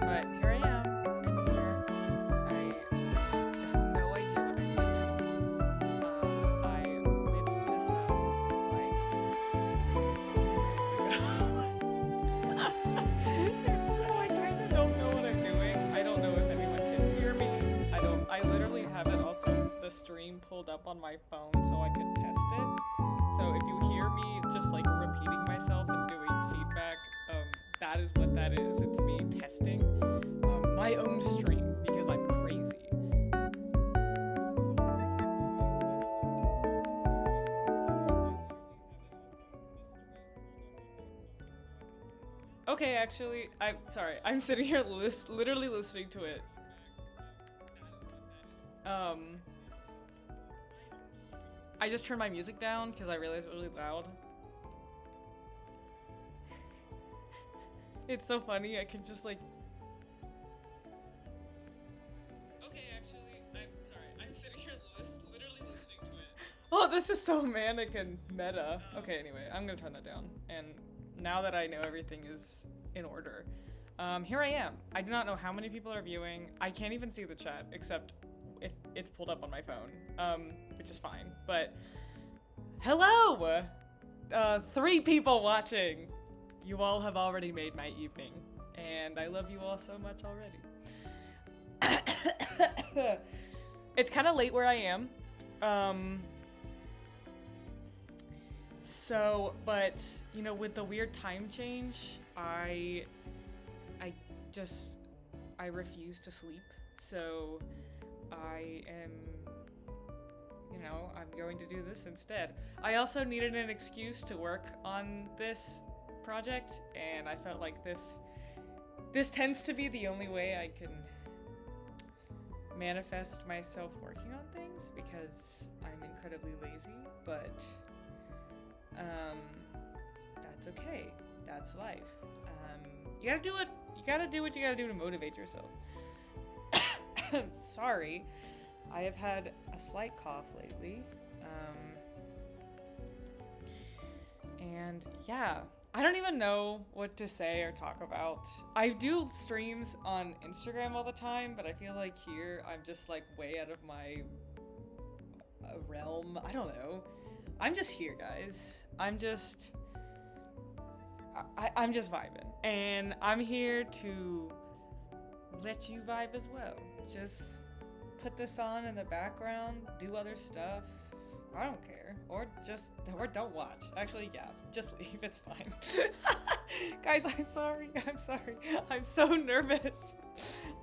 But here I am. I'm here. I have no idea what I'm doing. I whipped this up like 20 minutes ago. And so I kind of don't know what I'm doing. I don't know if anyone can hear me. I literally have it also, the stream pulled up on my phone so I could test it. So if you hear me just like repeating myself and doing feedback, that is what that is. It's me testing my own stream because I'm crazy. Okay, actually, I'm sorry. I'm sitting here literally listening to it. Um, I just turned my music down because I realized it was really loud. It's so funny. I can just like. Okay, actually, I'm sorry. I'm sitting here literally listening to it. Oh, this is so manic and meta. Okay, anyway, I'm gonna turn that down. And now that I know everything is in order, here I am. I do not know how many people are viewing. I can't even see the chat except if it's pulled up on my phone, which is fine. But hello, 3 people watching. You all have already made my evening, and I love you all so much already. It's kind of late where I am. But you know, with the weird time change, I refuse to sleep. So I am, you know, I'm going to do this instead. I also needed an excuse to work on this project, and I felt like this tends to be the only way I can manifest myself working on things because I'm incredibly lazy, but that's okay. That's life. You gotta do it. You gotta do what you gotta do to motivate yourself. Sorry, I have had a slight cough lately. And yeah, I don't even know what to say or talk about. I do streams on Instagram all the time, but I feel like here I'm just like way out of my realm. I don't know. I'm just here, guys. I'm just vibing, and I'm here to let you vibe as well. Just put this on in the background, do other stuff. I don't care. Or don't watch. Actually, yeah, just leave. It's fine. Guys, I'm sorry. I'm so nervous.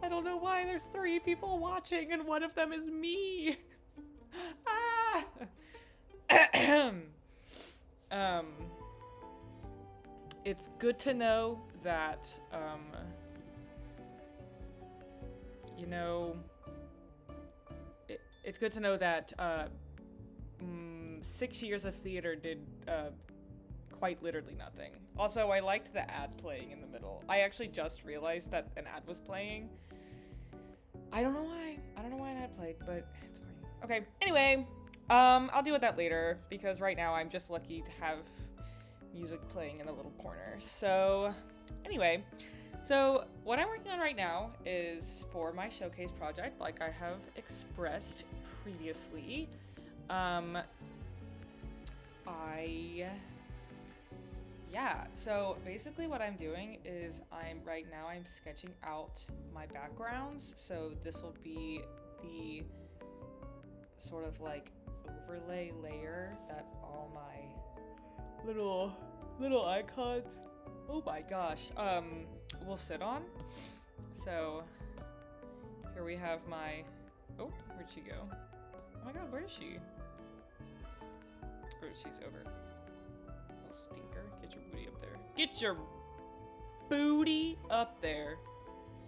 I don't know why there's 3 people watching and one of them is me. It's good to know that, you know, it's good to know that, 6 years of theater did quite literally nothing. Also, I liked the ad playing in the middle. I actually just realized that an ad was playing. I don't know why. I don't know why an ad played, but it's fine. Okay, anyway, I'll deal with that later because right now I'm just lucky to have music playing in the little corner. So, anyway, so what I'm working on right now is for my showcase project, like I have expressed previously. So basically what I'm doing is I'm sketching out my backgrounds. So this will be the sort of like overlay layer that all my little icons, oh my gosh, will sit on. So here we have my, oh, where'd she go? Oh my god, where is she? Oh, she's over. Little stinker. Get your booty up there. Get your booty up there.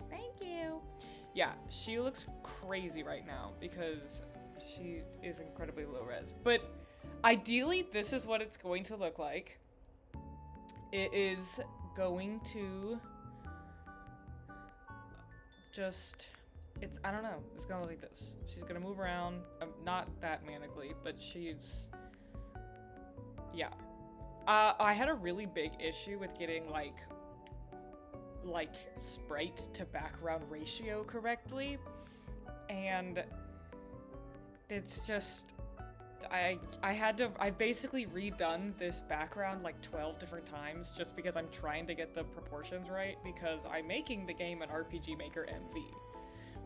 Thank you. Yeah, she looks crazy right now because she is incredibly low res. But ideally, this is what it's going to look like. It is going to just... I don't know. It's gonna look like this. She's gonna move around. Not that manically, but she's... Yeah. I had a really big issue with getting, like, like sprite to background ratio correctly, and it's just I've basically redone this background like 12 different times just because I'm trying to get the proportions right, because I'm making the game an RPG Maker MV.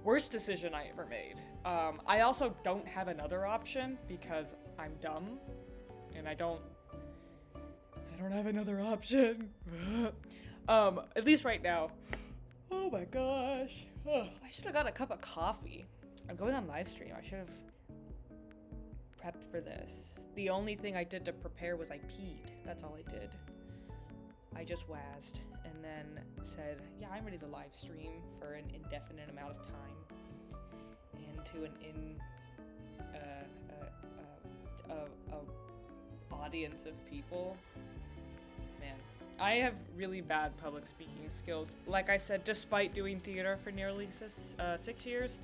Worst decision I ever made. I also don't have another option because I'm dumb and I don't have another option. At least right now. Oh my gosh. Ugh. I should have got a cup of coffee. I'm going on Livestream. I should have prepped for this. The only thing I did to prepare was I peed. That's all I did. I just wazzed and then said, yeah, I'm ready to live stream for an indefinite amount of time and to an audience of people. Man, I have really bad public speaking skills. Like I said, despite doing theater for nearly 6 years,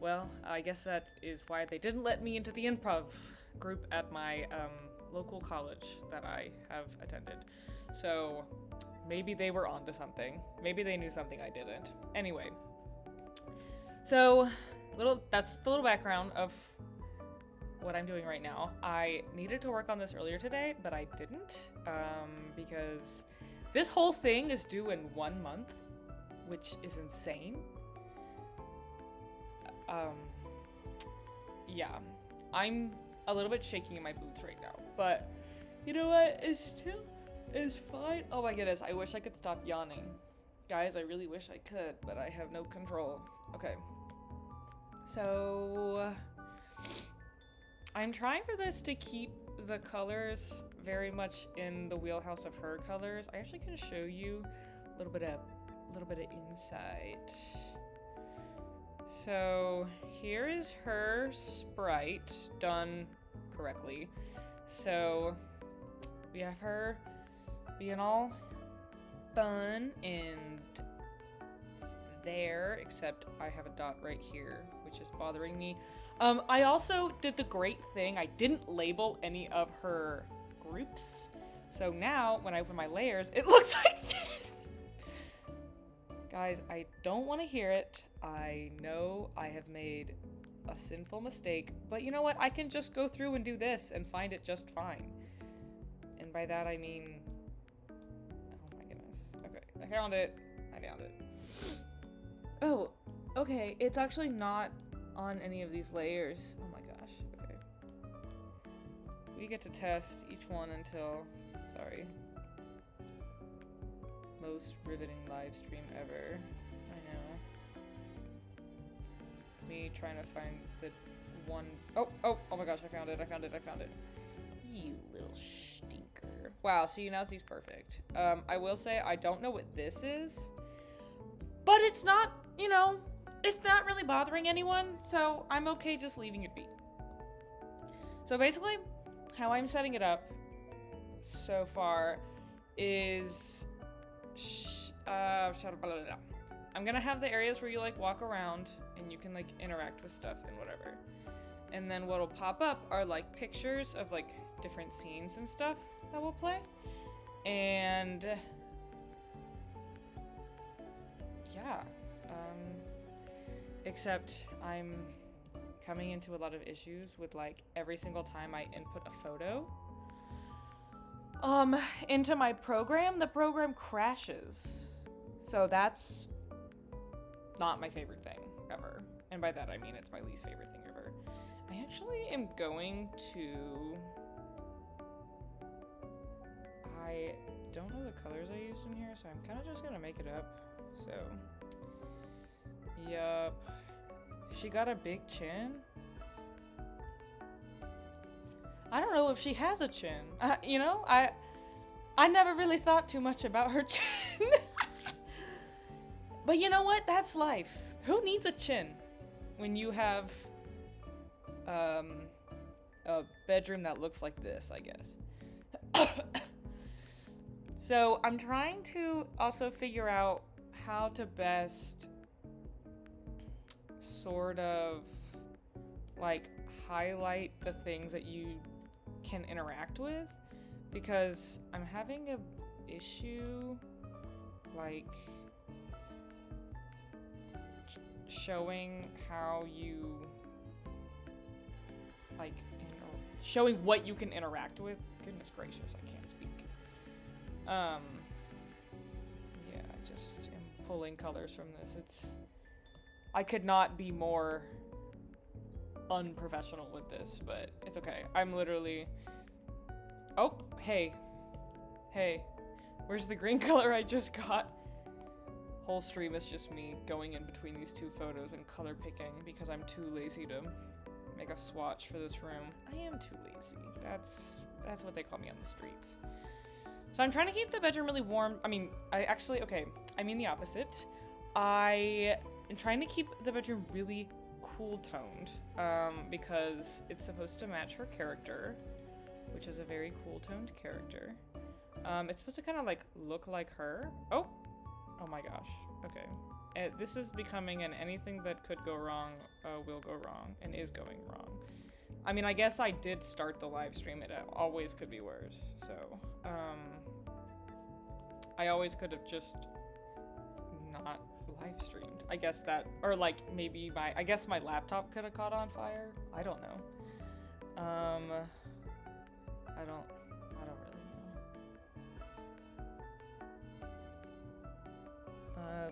well, I guess that is why they didn't let me into the improv group at my local college that I have attended. So maybe they were onto something. Maybe they knew something I didn't. Anyway, so that's the little background of what I'm doing right now. I needed to work on this earlier today, but I didn't, because this whole thing is due in 1 month, which is insane. Yeah, I'm a little bit shaking in my boots right now, but you know what? It's fine. Oh my goodness, I wish I could stop yawning. Guys, I really wish I could, but I have no control. Okay. So I'm trying for this to keep the colors very much in the wheelhouse of her colors. I actually can show you a little bit of insight. So here is her sprite done correctly. So we have her being all fun and there, except I have a dot right here, which is bothering me. I also did the great thing. I didn't label any of her groups. So now when I open my layers, it looks like this. Guys, I don't want to hear it. I know I have made a sinful mistake, but you know what? I can just go through and do this and find it just fine. And by that I mean, oh my goodness. Okay, I found it. Oh, okay. It's actually not on any of these layers. Oh my gosh. Okay. We get to test each one until, sorry. Most riveting live stream ever. I know. Me trying to find the one. Oh my gosh, I found it. You little stinker. Wow, so now it's perfect. I will say I don't know what this is, but it's not, it's not really bothering anyone, so I'm okay just leaving it be. So basically, how I'm setting it up so far is I'm gonna have the areas where you like walk around and you can like interact with stuff and whatever. And then what'll pop up are like pictures of like different scenes and stuff that will play. And yeah, except I'm coming into a lot of issues with like every single time I input a photo into my program, the program crashes. So that's not my favorite thing ever. And by that I mean it's my least favorite thing ever. I actually am going to... I don't know the colors I used in here, so I'm kind of just gonna make it up. So, yup. She got a big chin. I don't know if she has a chin. I never really thought too much about her chin. But you know what? That's life. Who needs a chin when you have a bedroom that looks like this, I guess. So I'm trying to also figure out how to best sort of like highlight the things that you can interact with, because I'm having a issue like showing how you like showing what you can interact with. Goodness gracious, I can't speak. Yeah, I just am pulling colors from this. I could not be more unprofessional with this, but it's okay. I'm literally... Oh, hey. Hey. Where's the green color I just got? Whole stream is just me going in between these two photos and color picking because I'm too lazy to make a swatch for this room. I am too lazy. That's what they call me on the streets. So I'm trying to keep the bedroom really warm. I mean, I mean the opposite. I am trying to keep the bedroom really cool toned, because it's supposed to match her character, which is a very cool toned character. It's supposed to kind of like look like her. Oh my gosh. Okay. This is becoming an anything that could go wrong will go wrong and is going wrong. I mean, I guess I did start the live stream. It always could be worse. So, I always could have just not live streamed. I guess that, or like maybe I guess my laptop could have caught on fire. I don't know. I don't really know.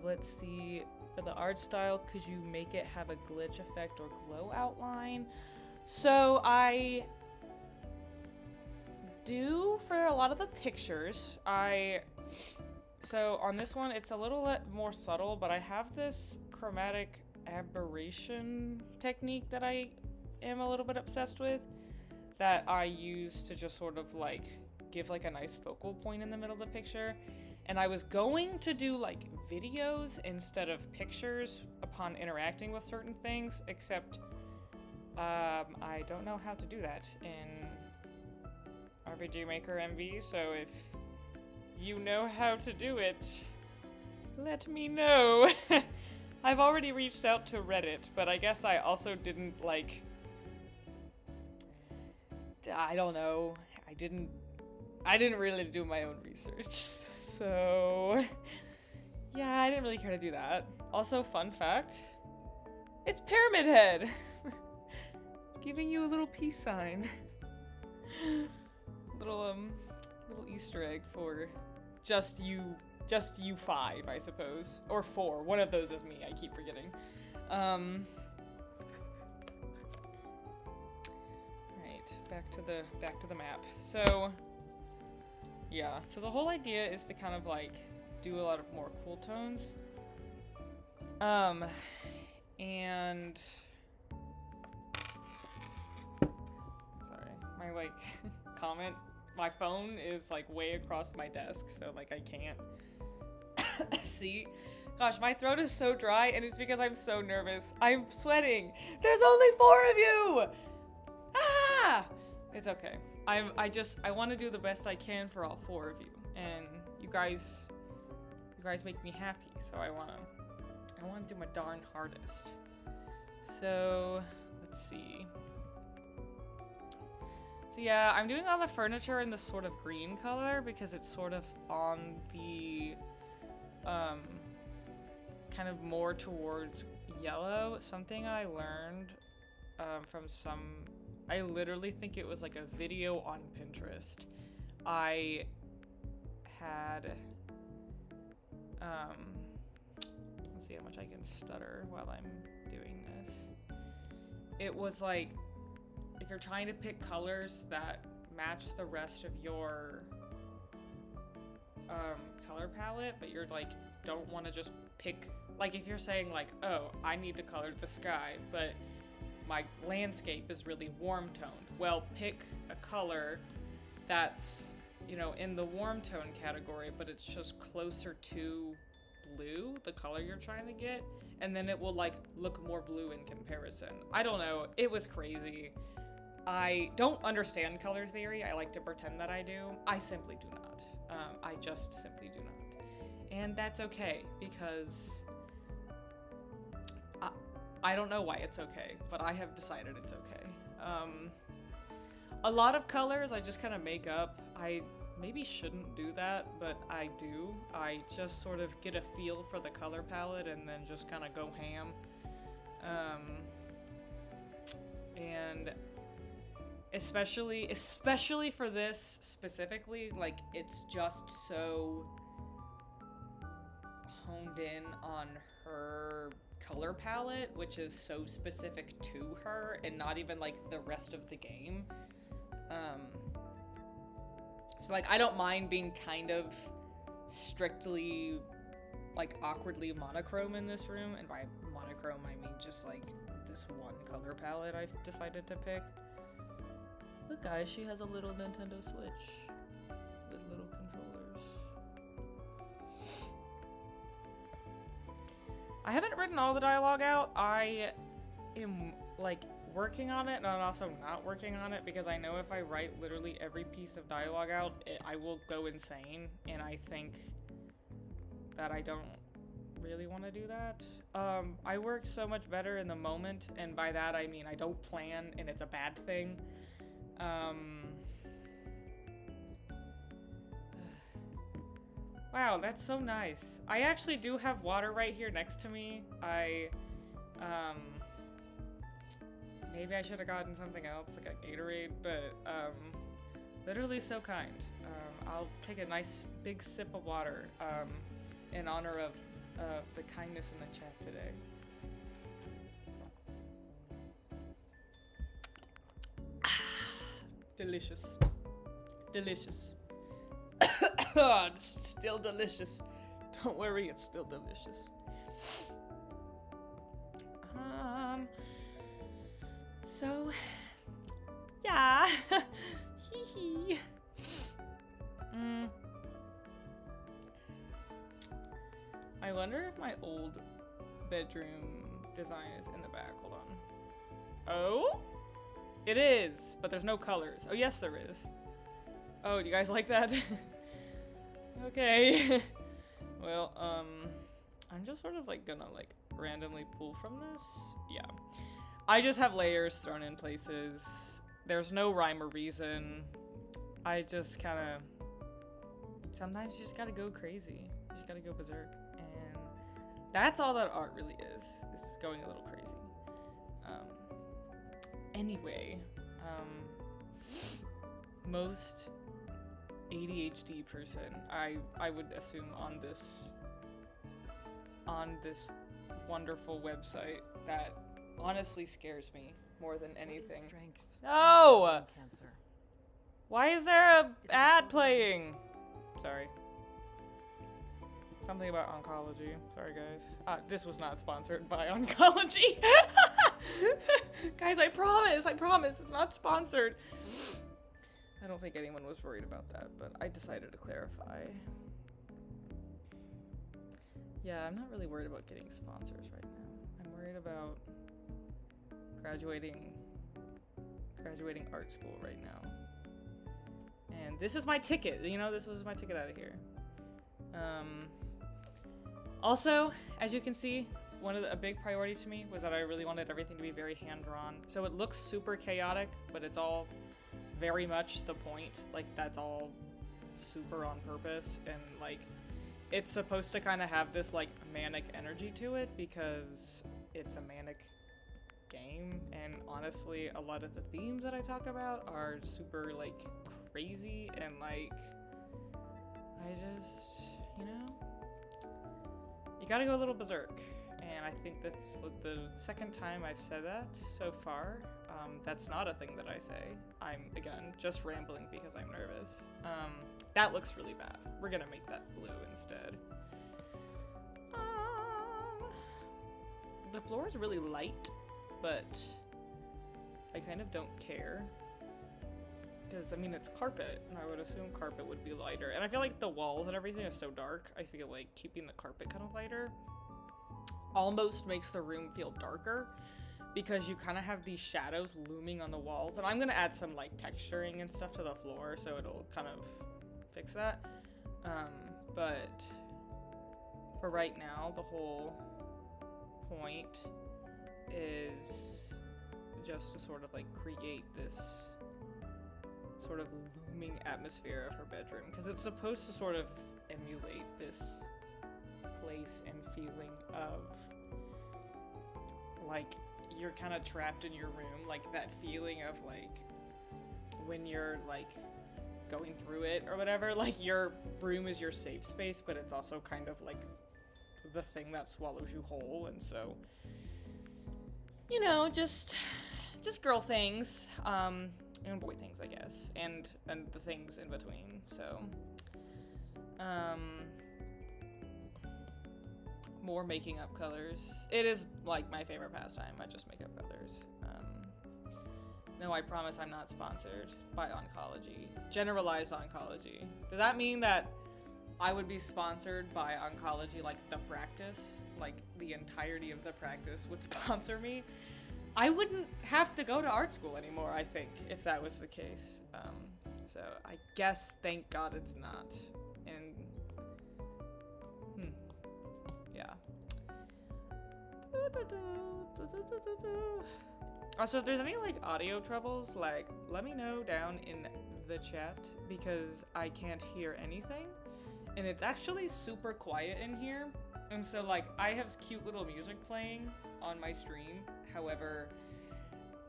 Let's see. For the art style, could you make it have a glitch effect or glow outline? So I do for a lot of the pictures. So on this one, it's a little more subtle, but I have this chromatic aberration technique that I am a little bit obsessed with that I use to just sort of like give like a nice focal point in the middle of the picture. And I was going to do like videos instead of pictures upon interacting with certain things, except I don't know how to do that in RPG Maker MV, so if you know how to do it, let me know. I've already reached out to Reddit, but I guess I also didn't like... I don't know. I didn't really do my own research, so... Yeah, I didn't really care to do that. Also, fun fact, it's Pyramid Head! Giving you a little peace sign. little Easter egg for just you 5, I suppose. Or 4. One of those is me, I keep forgetting. Right, back to the map. So yeah, so the whole idea is to kind of like do a lot of more cool tones. And sorry, my like comment, my phone is like way across my desk, so like I can't see. Gosh, my throat is so dry, and it's because I'm so nervous. I'm sweating. There's only 4 of you! Ah! It's okay. I want to do the best I can for all 4 of you, and you guys make me happy, so I want to do my darn hardest. So, let's see. So yeah, I'm doing all the furniture in this sort of green color because it's sort of on the, kind of more towards yellow. Something I learned, I literally think it was like a video on Pinterest. I had, let's see how much I can stutter while I'm doing this. It was like, if you're trying to pick colors that match the rest of your color palette, but you're like, don't want to just pick, like if you're saying like, oh, I need to color the sky, but my landscape is really warm toned. Well, pick a color that's, you know, in the warm tone category, but it's just closer to blue, the color you're trying to get, and then it will like look more blue in comparison. I don't know, it was crazy. I don't understand color theory. I like to pretend that I do. I simply do not. I just simply do not. And that's okay, because I don't know why it's okay, but I have decided it's okay. A lot of colors I just kind of make up. maybe shouldn't do that, but I do. I just sort of get a feel for the color palette and then just kind of go ham. And especially for this specifically, like, it's just so honed in on her color palette, which is so specific to her and not even like the rest of the game. So like, I don't mind being kind of strictly like awkwardly monochrome in this room, and by monochrome I mean just like this one color palette I've decided to pick. Look guys, she has a little Nintendo Switch with little controllers. I haven't written all the dialogue out. I am like working on it, and I'm also not working on it because I know if I write literally every piece of dialogue out, I will go insane, and I think that I don't really want to do that. I work so much better in the moment, and by that I mean I don't plan, and it's a bad thing. Wow, that's so nice. I actually do have water right here next to me. Maybe I should have gotten something else, like a Gatorade, but, literally so kind. I'll take a nice big sip of water, in honor of, the kindness in the chat today. Delicious. Delicious. It's still delicious. Don't worry, it's still delicious. So, yeah. Hee hee. I wonder if my old bedroom design is in the back. Hold on. Oh? It is, but there's no colors. Oh, yes, there is. Oh, do you guys like that? Okay. Well, I'm just sort of like gonna like randomly pull from this. Yeah. I just have layers thrown in places. There's no rhyme or reason. I just kind of... Sometimes you just gotta go crazy. You just gotta go berserk. And that's all that art really is. This is going a little crazy. Anyway, most ADHD person, I would assume on this wonderful website that honestly scares me more than anything. No! Cancer. Why is there a ad playing? Sorry. Something about oncology. Sorry, guys. This was not sponsored by oncology. Guys, I promise, it's not sponsored. I don't think anyone was worried about that, but I decided to clarify. Yeah, I'm not really worried about getting sponsors right now. I'm worried about graduating art school right now. And this is my ticket, you know, this was my ticket out of here. Also, as you can see, a big priority to me was that I really wanted everything to be very hand-drawn. So it looks super chaotic, but it's all very much the point. Like, that's all super on purpose, and like, it's supposed to kind of have this like manic energy to it because it's a manic game, and honestly, a lot of the themes that I talk about are super like crazy, and like, I just, you know, you gotta go a little berserk. And I think that's the second time I've said that so far. That's not a thing that I say. I'm, again, just rambling because I'm nervous. That looks really bad. We're gonna make that blue instead. The floor is really light, but I kind of don't care. Because, I mean, it's carpet, and I would assume carpet would be lighter. And I feel like the walls and everything is so dark, I feel like keeping the carpet kind of lighter almost makes the room feel darker, because you kind of have these shadows looming on the walls. And I'm gonna add some like texturing and stuff to the floor, so it'll kind of fix that. But for right now, the whole point is just to sort of like create this sort of looming atmosphere of her bedroom, because it's supposed to sort of emulate this place and feeling of like you're kind of trapped in your room, like that feeling of like when you're like going through it or whatever, like your room is your safe space, but it's also kind of like the thing that swallows you whole. And so, you know, just girl things, and boy things, I guess, and the things in between. So, more making up colors. It is like my favorite pastime. I just make up colors. No, I promise I'm not sponsored by oncology. Generalized oncology. Does that mean that I would be sponsored by oncology, like the practice? Like the entirety of the practice would sponsor me? I wouldn't have to go to art school anymore, I think, if that was the case. So I guess, thank God it's not. And, yeah. Also, if there's any, like, audio troubles, like, let me know down in the chat, because I can't hear anything. And it's actually super quiet in here. And so, like, I have cute little music playing on my stream. However,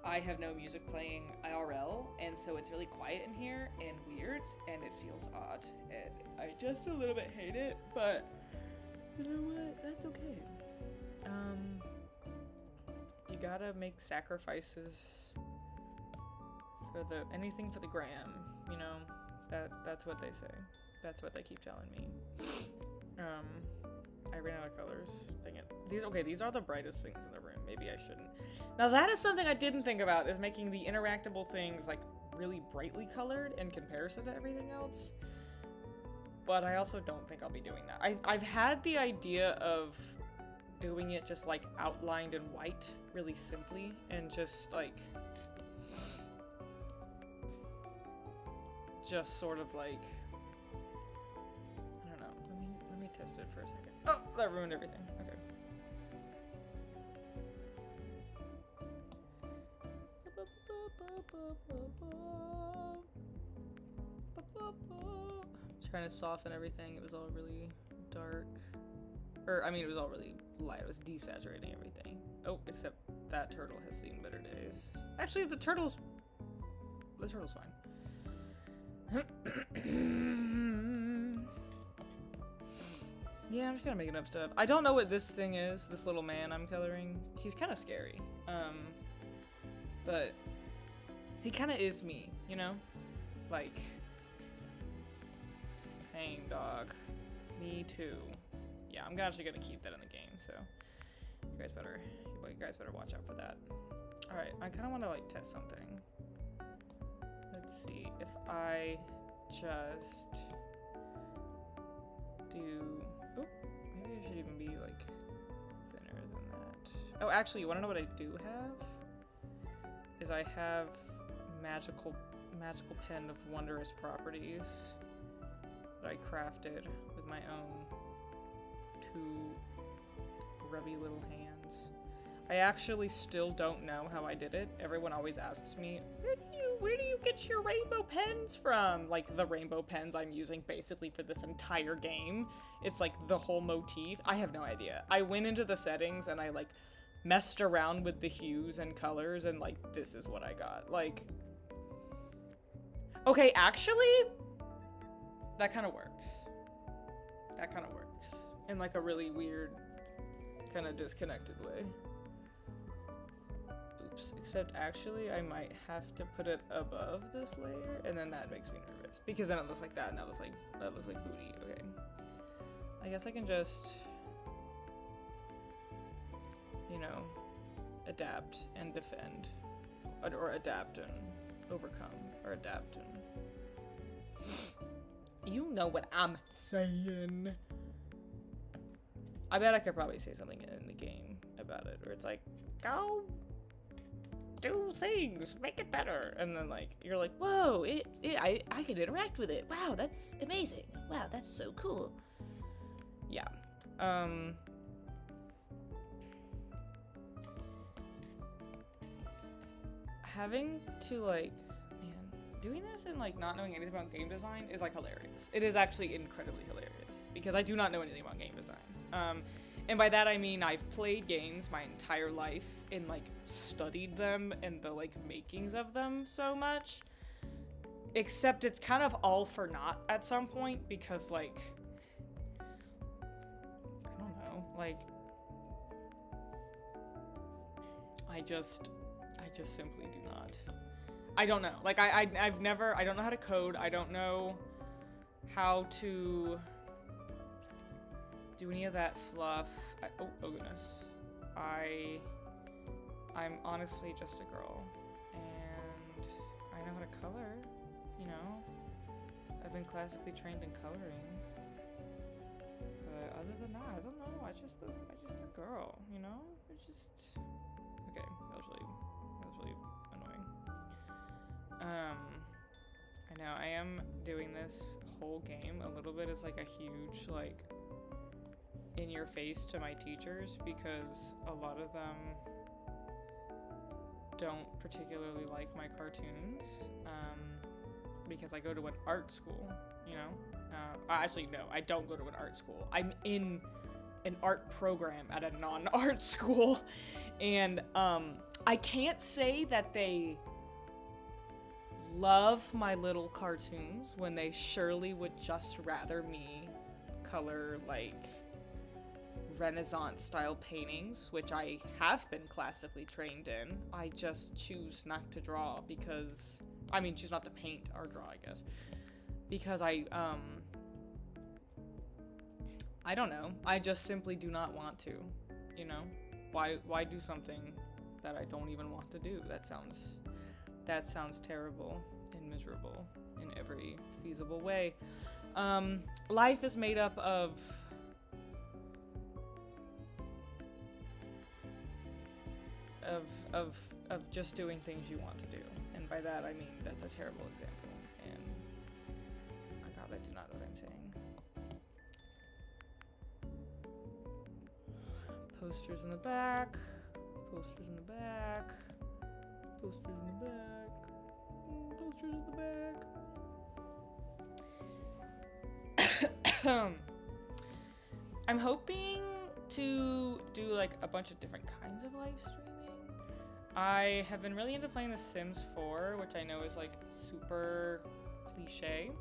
I have no music playing IRL, and so it's really quiet in here and weird, and it feels odd. And I just a little bit hate it, but you know what? That's okay. You gotta make sacrifices for anything for the gram, you know? That's what they say. That's what they keep telling me. I ran out of colors. Dang it. These are the brightest things in the room. Maybe I shouldn't. Now that is something I didn't think about, is making the interactable things like really brightly colored in comparison to everything else. But I also don't think I'll be doing that. I've had the idea of doing it just like outlined in white really simply, and just like sort of like, I don't know. Let me test it for a second. Oh, that ruined everything. Okay. Trying to soften everything. It was all really dark. I mean, it was all really light. It was desaturating everything. Oh, except that turtle has seen better days. Actually, the turtle's fine. Yeah, I'm just kind of making up stuff. I don't know what this thing is, this little man I'm coloring. He's kind of scary. But he kind of is me, you know? Like, same dog. Me too. Yeah, I'm actually gonna keep that in the game, so you guys better watch out for that. All right, I kind of want to like test something. Let's see if I just do. Oh, maybe I should even be like thinner than that. Oh, actually, you want to know what I do have? Is I have magical pen of wondrous properties that I crafted with my own two grubby little hands. I actually still don't know how I did it. Everyone always asks me, where do you get your rainbow pens from? Like the rainbow pens I'm using basically for this entire game. It's like the whole motif. I have no idea. I went into the settings and I like messed around with the hues and colors, and like this is what I got. Like, okay, actually, that kind of works. That kind of works in like a really weird, kind of disconnected way. Oops, except actually I might have to put it above this layer, and then that makes me nervous because then it looks like that, and that looks like booty. Okay, I guess I can just, you know, adapt and defend, or adapt and overcome, or adapt and you know what I'm saying. I bet I could probably say something in the game about it, where it's like, go do things, make it better, and then like you're like, whoa, I can interact with it. Wow, that's amazing. Wow, that's so cool. Yeah. Having to like, man, doing this and like not knowing anything about game design is like hilarious. It is actually incredibly hilarious because I do not know anything about game design. And by that I mean I've played games my entire life and like studied them and the like makings of them so much. Except it's kind of all for naught at some point because like, I don't know, like, I just simply do not. I don't know. Like, I don't know how to code. I don't know how to do any of that fluff. Oh goodness. I'm honestly just a girl. And I know how to color, you know. I've been classically trained in coloring. But other than that, I don't know. I just a girl, you know? It's just... Okay, that was really annoying. I know, I am doing this whole game a little bit as like a huge, like, in your face to my teachers because a lot of them don't particularly like my cartoons, because I go to an art school, you know? Actually, no, I don't go to an art school. I'm in an art program at a non-art school, and I can't say that they love my little cartoons when they surely would just rather me color, like, Renaissance style paintings, which I have been classically trained in. I just choose not to draw because, I mean, choose not to paint or draw, I guess, because I don't know. I just simply do not want to, you know? Why do something that I don't even want to do? That sounds terrible and miserable in every feasible way. Life is made up of just doing things you want to do. And by that I mean that's a terrible example. And oh god, I do not know what I'm saying. Posters in the back. Posters in the back. Posters in the back. Posters in the back. I'm hoping to do like a bunch of different kinds of live streaming. I have been really into playing The Sims 4, which I know is like super cliche.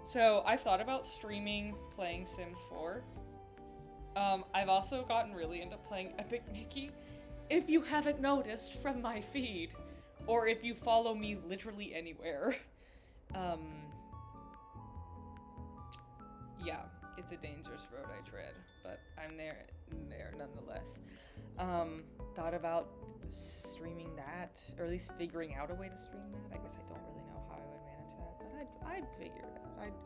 So I've thought about streaming playing Sims 4. I've also gotten really into playing Epic Nikki. If you haven't noticed from my feed, or if you follow me literally anywhere, yeah, it's a dangerous road I tread, but I'm there nonetheless. Thought about streaming that, or at least figuring out a way to stream that. I guess I don't really know how I would manage that, but I'd figure it out. I'd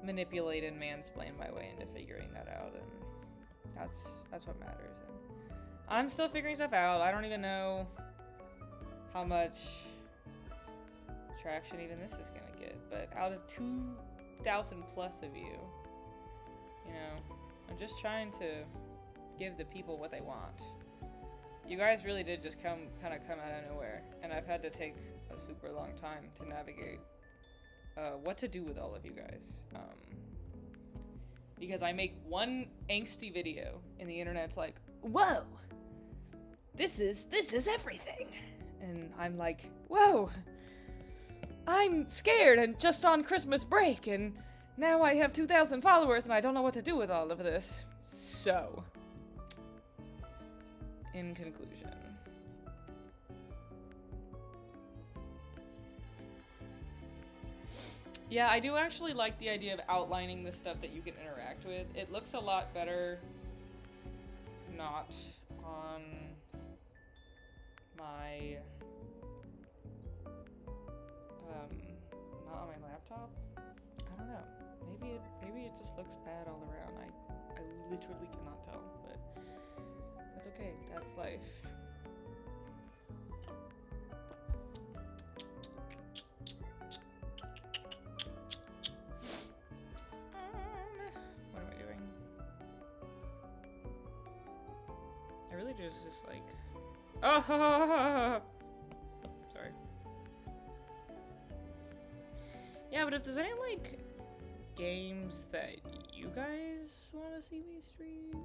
manipulate and mansplain my way into figuring that out, and that's what matters. And I'm still figuring stuff out. I don't even know how much traction even this is gonna get, but out of 2,000 plus of you, you know, I'm just trying to give the people what they want. You guys really did just kind of come out of nowhere, and I've had to take a super long time to navigate what to do with all of you guys. Because I make one angsty video, and the internet's like, whoa, this is everything. And I'm like, whoa, I'm scared and just on Christmas break, and now I have 2,000 followers, and I don't know what to do with all of this. So, in conclusion, yeah, I do actually like the idea of outlining the stuff that you can interact with. It looks a lot better not on my laptop. I don't know. Maybe it just looks bad all around. I literally cannot tell, but that's okay. That's life. What am I doing? I really just like... Oh! Sorry. Yeah, but if there's any, like, games that you guys want to see me stream,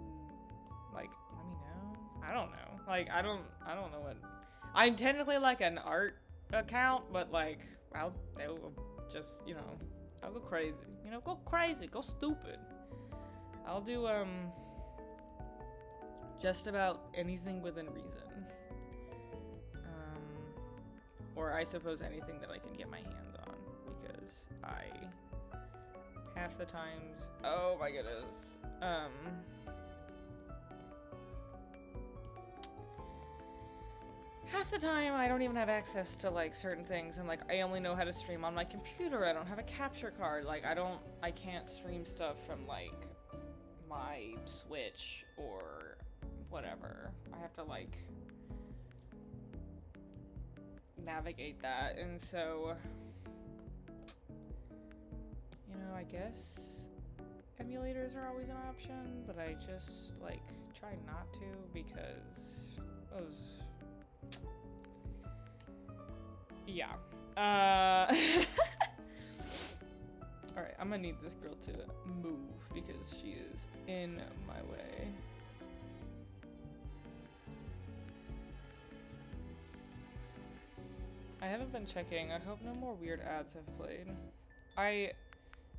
like, let me know. I don't know. Like, I don't know what... I'm technically, like, an art account, but, like, I'll just, you know, I'll go crazy. You know, go crazy, go stupid. I'll do, just about anything within reason. Or I suppose anything that I can get my hands on, because half the times, oh my goodness, half the time I don't even have access to, like, certain things, and, like, I only know how to stream on my computer. I don't have a capture card. Like, I can't stream stuff from, like, my Switch or whatever. I have to, like, navigate that, and so, you know, I guess emulators are always an option, but I just, like, try not to, because those... Yeah. Alright, I'm gonna need this girl to move, because she is in my way. I haven't been checking. I hope no more weird ads have played. I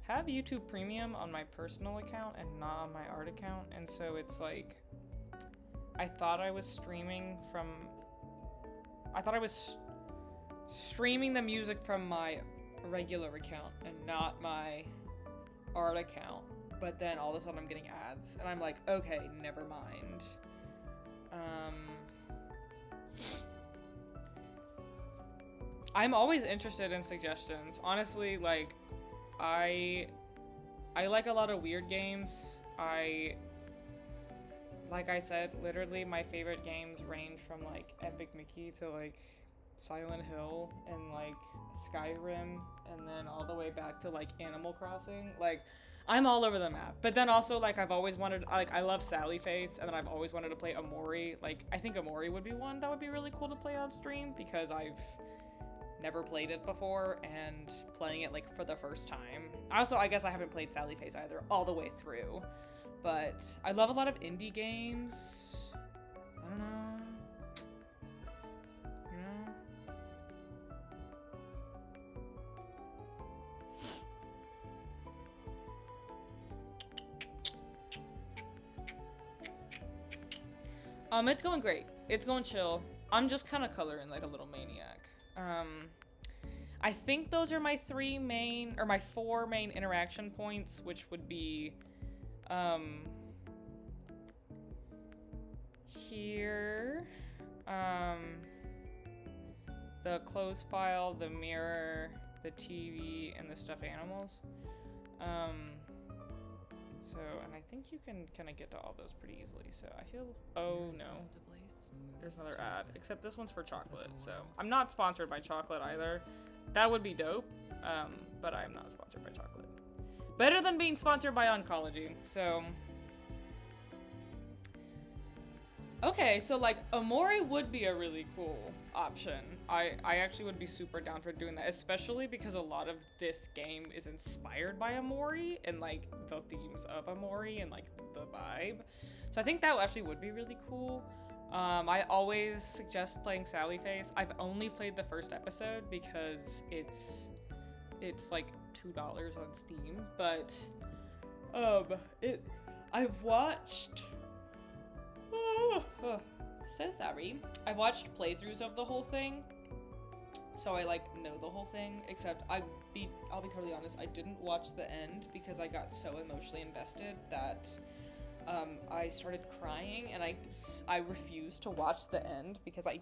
have YouTube Premium on my personal account and not on my art account, and so it's like, I thought I was streaming the music from my regular account and not my art account, but then all of a sudden I'm getting ads, and I'm like, okay, never mind. I'm always interested in suggestions. Honestly, like, I like a lot of weird games. Like I said, literally my favorite games range from, like, Epic Mickey to, like, Silent Hill and, like, Skyrim, and then all the way back to, like, Animal Crossing. Like, I'm all over the map. But then also, like, I've always wanted, like, I love Sally Face, and then I've always wanted to play Amori. Like, I think Amori would be one that would be really cool to play on stream, because I've never played it before, and playing it, like, for the first time. Also, I guess I haven't played Sally Face either all the way through. But I love a lot of indie games. I don't know. You know? It's going great. It's going chill. I'm just kind of coloring like a little maniac. I think those are my four main interaction points, which would be, here, the clothes pile, the mirror, the TV, and the stuffed animals. So, and I think you can kind of get to all those pretty easily, so I feel, oh no. There's another ad, except this one's for chocolate, so I'm not sponsored by chocolate either. That would be dope, but I'm not sponsored by chocolate. Better than being sponsored by oncology, so. Okay, so like Amori would be a really cool option. I actually would be super down for doing that, especially because a lot of this game is inspired by Amori and like the themes of Amori and like the vibe. So I think that actually would be really cool. I always suggest playing Sally Face. I've only played the first episode because it's like $2 on Steam, but I've watched so sorry. I've watched playthroughs of the whole thing, so I like know the whole thing, except I'll be totally honest, I didn't watch the end because I got so emotionally invested that I started crying, and I refused to watch the end because I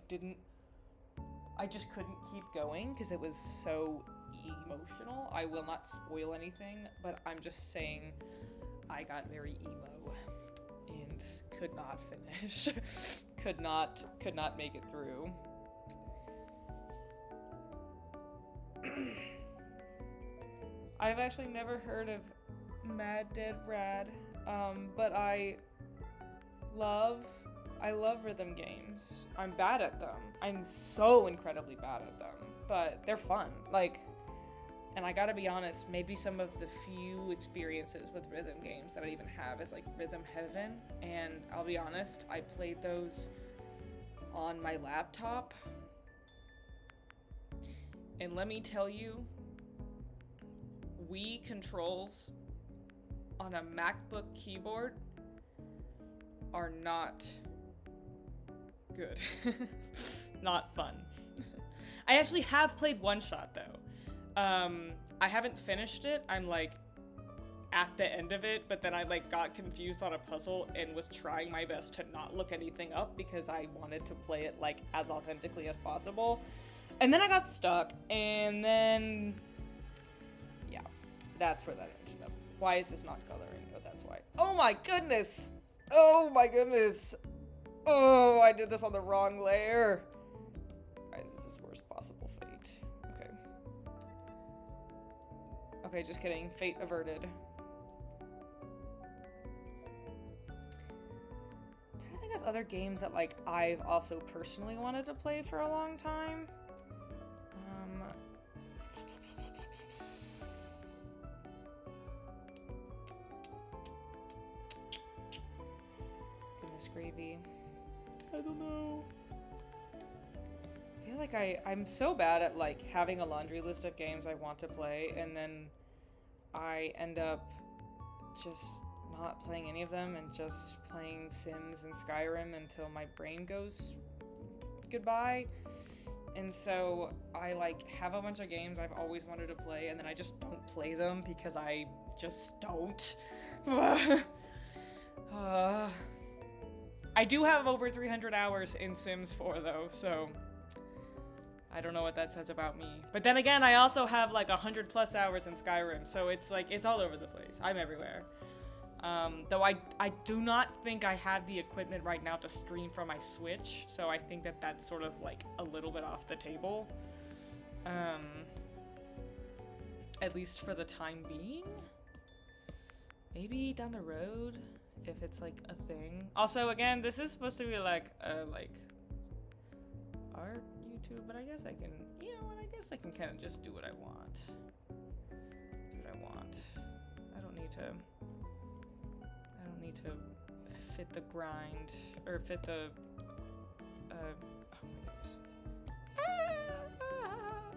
just couldn't keep going because it was so emotional. I will not spoil anything, but I'm just saying I got very emo and could not finish. could not make it through. I've actually never heard of Mad Dead Rad, but I love rhythm games. I'm bad at them. I'm so incredibly bad at them, but they're fun. Like, And I gotta be honest, maybe some of the few experiences with rhythm games that I even have is like Rhythm Heaven. And I'll be honest, I played those on my laptop. And let me tell you, Wii controls on a MacBook keyboard are not good. Not fun. I actually have played One Shot though. I haven't finished it. I'm like at the end of it, but then I like got confused on a puzzle and was trying my best to not look anything up because I wanted to play it like as authentically as possible. And then I got stuck, and then yeah, that's where that ended up. Why is this not coloring? Oh, that's why. Oh my goodness! Oh my goodness! Oh, I did this on the wrong layer. Guys, this is worst possible fate. Okay. Okay, just kidding. Fate averted. I'm trying to think of other games that like I've also personally wanted to play for a long time. Goodness gravy. I don't know. I feel like I'm so bad at like having a laundry list of games I want to play, and then I end up just not playing any of them and just playing Sims and Skyrim until my brain goes goodbye. And so I like have a bunch of games I've always wanted to play, and then I just don't play them because I just don't. I do have over 300 hours in Sims 4 though, so I don't know what that says about me. But then again, I also have like 100 plus hours in Skyrim, so it's like, it's all over the place. I'm everywhere. Though I do not think I have the equipment right now to stream from my Switch, so I think that that's sort of like a little bit off the table. At least for the time being. Maybe down the road, if it's like a thing. Also, again, this is supposed to be like art YouTube, but I guess I can, you know what, I guess I can kind of just do what I want. Do what I want. I don't need to fit the grind, or fit the, oh my goodness.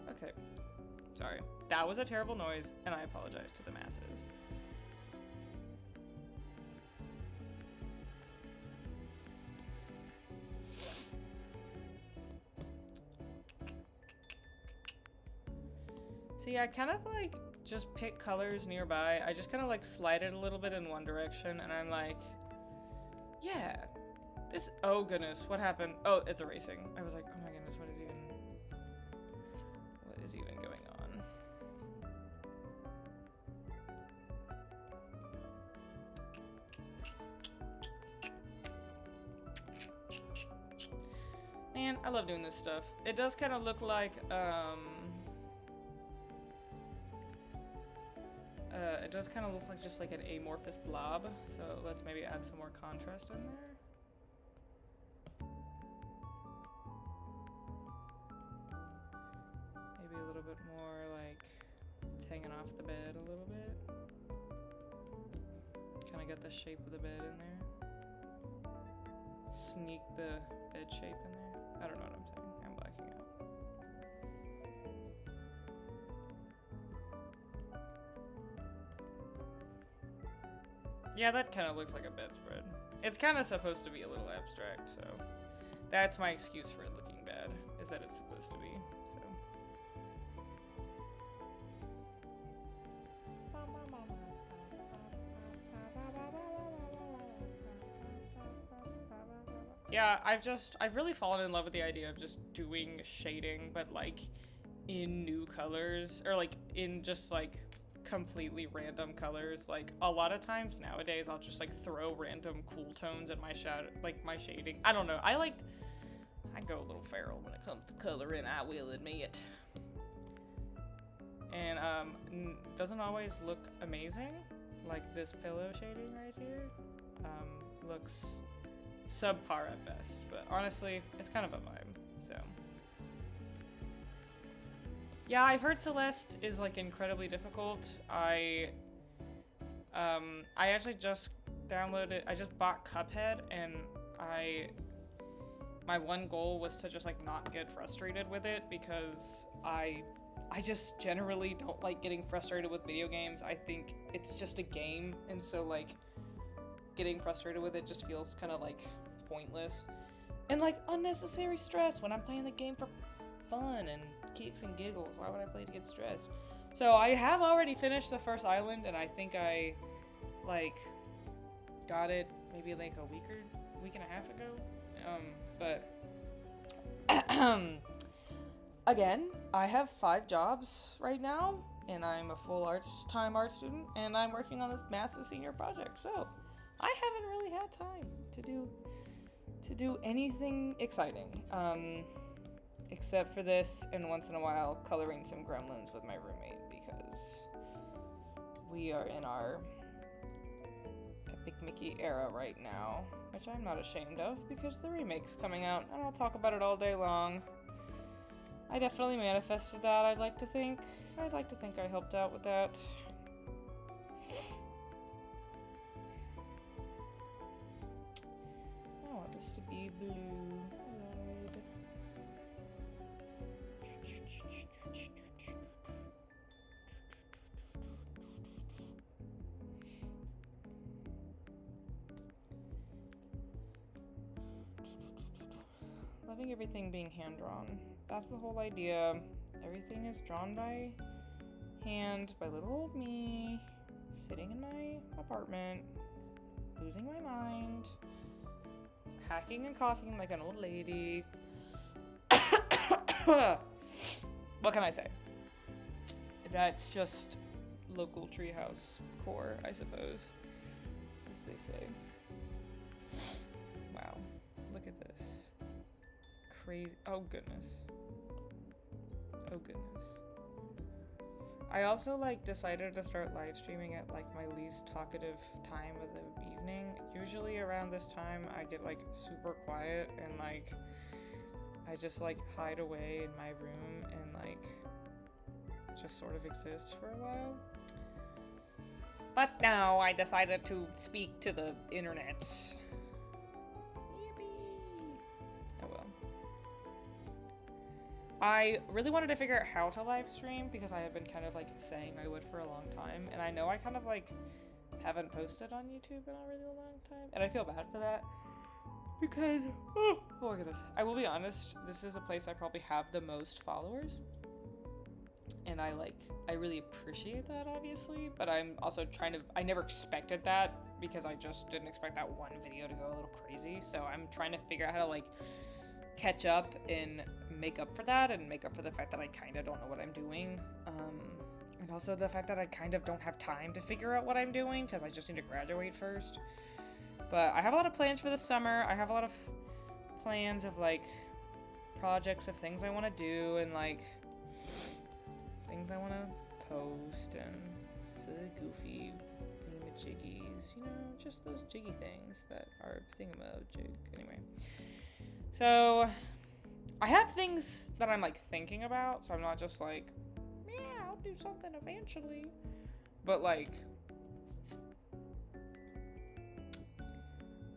Okay, sorry. That was a terrible noise, and I apologize to the masses. See, I kind of like just pick colors nearby. I just kind of like slide it a little bit in one direction, and I'm like, yeah, this, oh goodness, what happened? Oh, it's erasing. I was like, oh my goodness, what is even going on? Man, I love doing this stuff. It does kind of look like, it does kind of look like just like an amorphous blob, so let's maybe add some more contrast in there. Maybe a little bit more like it's hanging off the bed a little bit. Kind of get the shape of the bed in there. Sneak the bed shape in there. I don't know what I'm saying. I'm blacking out. Yeah, that kind of looks like a bedspread. It's kind of supposed to be a little abstract, so that's my excuse for it looking bad, is that it's supposed to be, so. Yeah, I've really fallen in love with the idea of just doing shading, but like in new colors, or like in just like completely random colors. Like a lot of times nowadays I'll just like throw random cool tones in my shadow, like my shading. I don't know, I go a little feral when it comes to coloring, I will admit. And doesn't always look amazing. Like this pillow shading right here looks subpar at best, but honestly it's kind of a vibe, so. Yeah, I've heard Celeste is like incredibly difficult. I actually just I just bought Cuphead, and my one goal was to just like not get frustrated with it, because I just generally don't like getting frustrated with video games. I think it's just a game, and so like getting frustrated with it just feels kind of like pointless and like unnecessary stress when I'm playing the game for fun and kicks and giggles. Why would I play to get stressed? So I have already finished the first island, and I think I like got it maybe like a week and a half ago. But again, I have 5 jobs right now, and I'm a full time art student, and I'm working on this massive senior project. So I haven't really had time to do anything exciting, except for this, and once in a while coloring some gremlins with my roommate, because we are in our Epic Mickey era right now, which I'm not ashamed of, because the remake's coming out, and I'll talk about it all day long. I definitely manifested that, I'd like to think I helped out with that. I want this to be blue. Red. Loving everything being hand-drawn. That's the whole idea. Everything is drawn by hand by little old me, sitting in my apartment, losing my mind, hacking and coughing like an old lady. What can I say? That's just local treehouse core, I suppose, as they say. Wow, look at this. Crazy. Oh goodness. Oh goodness. I also like decided to start live streaming at like my least talkative time of the evening. Usually around this time I get like super quiet, and like I just like hide away in my room and like just sort of exist for a while. But now I decided to speak to the internet. I really wanted to figure out how to live stream, because I have been kind of like saying I would for a long time, and I know I kind of like haven't posted on YouTube in a really long time, and I feel bad for that, because oh my goodness, I will be honest, this is a place I probably have the most followers, and I really appreciate that, obviously, but I'm also I never expected that, because I just didn't expect that one video to go a little crazy, so I'm trying to figure out how to like catch up and make up for that, and make up for the fact that I kind of don't know what I'm doing, and also the fact that I kind of don't have time to figure out what I'm doing, because I just need to graduate first. But I have a lot of plans for the summer. I have a lot of plans of like projects of things I want to do, and like things I want to post, and silly goofy thingamajiggies, you know, just those jiggy things that are thingamajig. Anyway, so I have things that I'm like thinking about, so I'm not just like, yeah, I'll do something eventually. But like,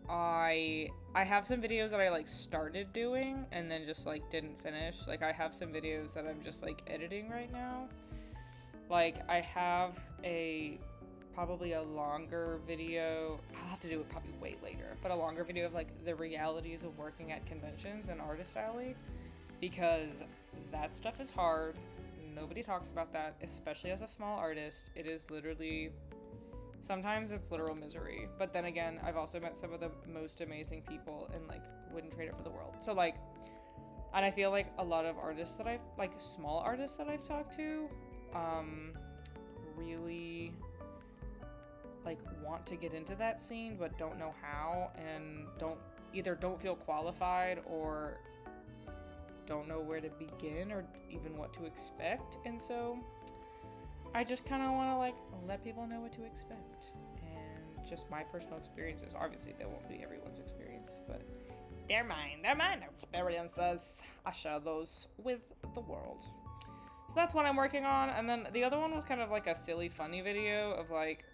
I have some videos that I like started doing and then just like didn't finish. Like I have some videos that I'm just like editing right now. Like I have probably a longer video, I'll have to do it probably way later, but a longer video of like the realities of working at conventions and Artist Alley, because that stuff is hard. Nobody talks about that, especially as a small artist. It is literally, sometimes it's literal misery, but then again, I've also met some of the most amazing people and like wouldn't trade it for the world. So like, and I feel like a lot of artists that small artists that I've talked to, really like want to get into that scene but don't know how, and don't feel qualified, or don't know where to begin, or even what to expect. And so I just kind of want to like let people know what to expect, and just my personal experiences. Obviously they won't be everyone's experience, but they're mine experiences. I share those with the world. So that's what I'm working on. And then the other one was kind of like a silly, funny video of like,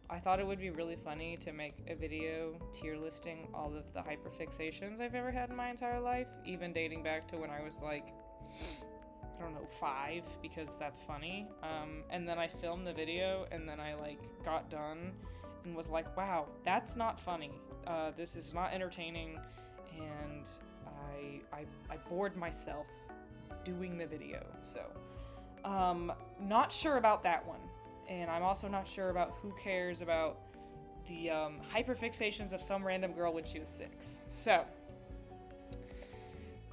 I thought it would be really funny to make a video tier listing all of the hyperfixations I've ever had in my entire life, even dating back to when I was like, I don't know, 5, because that's funny. And then I filmed the video, and then I like got done and was like, wow, that's not funny. This is not entertaining, and I bored myself doing the video. So, not sure about that one. And I'm also not sure about who cares about the hyperfixations of some random girl when she was 6. So,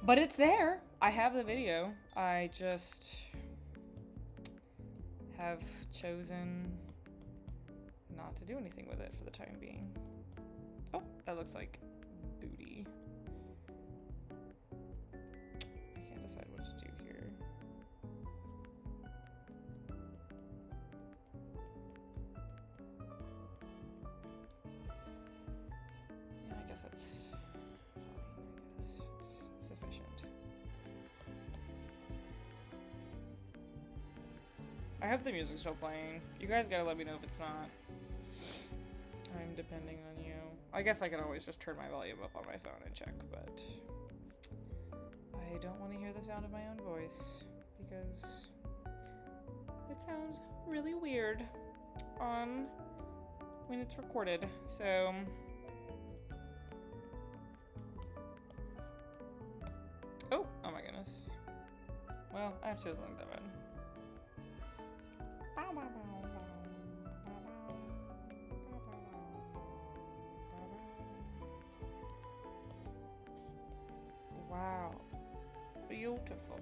but it's there. I have the video. I just have chosen not to do anything with it for the time being. Oh, that looks like booty. I can't decide what to do here. Yeah, I guess that's fine. I guess it's sufficient. I hope the music's still playing. You guys gotta let me know if it's not. I'm depending on you. I guess I could always just turn my volume up on my phone and check, but I don't want to hear the sound of my own voice because it sounds really weird on when it's recorded. So oh my goodness. Well, actually doesn't look that bad. Wow. Beautiful.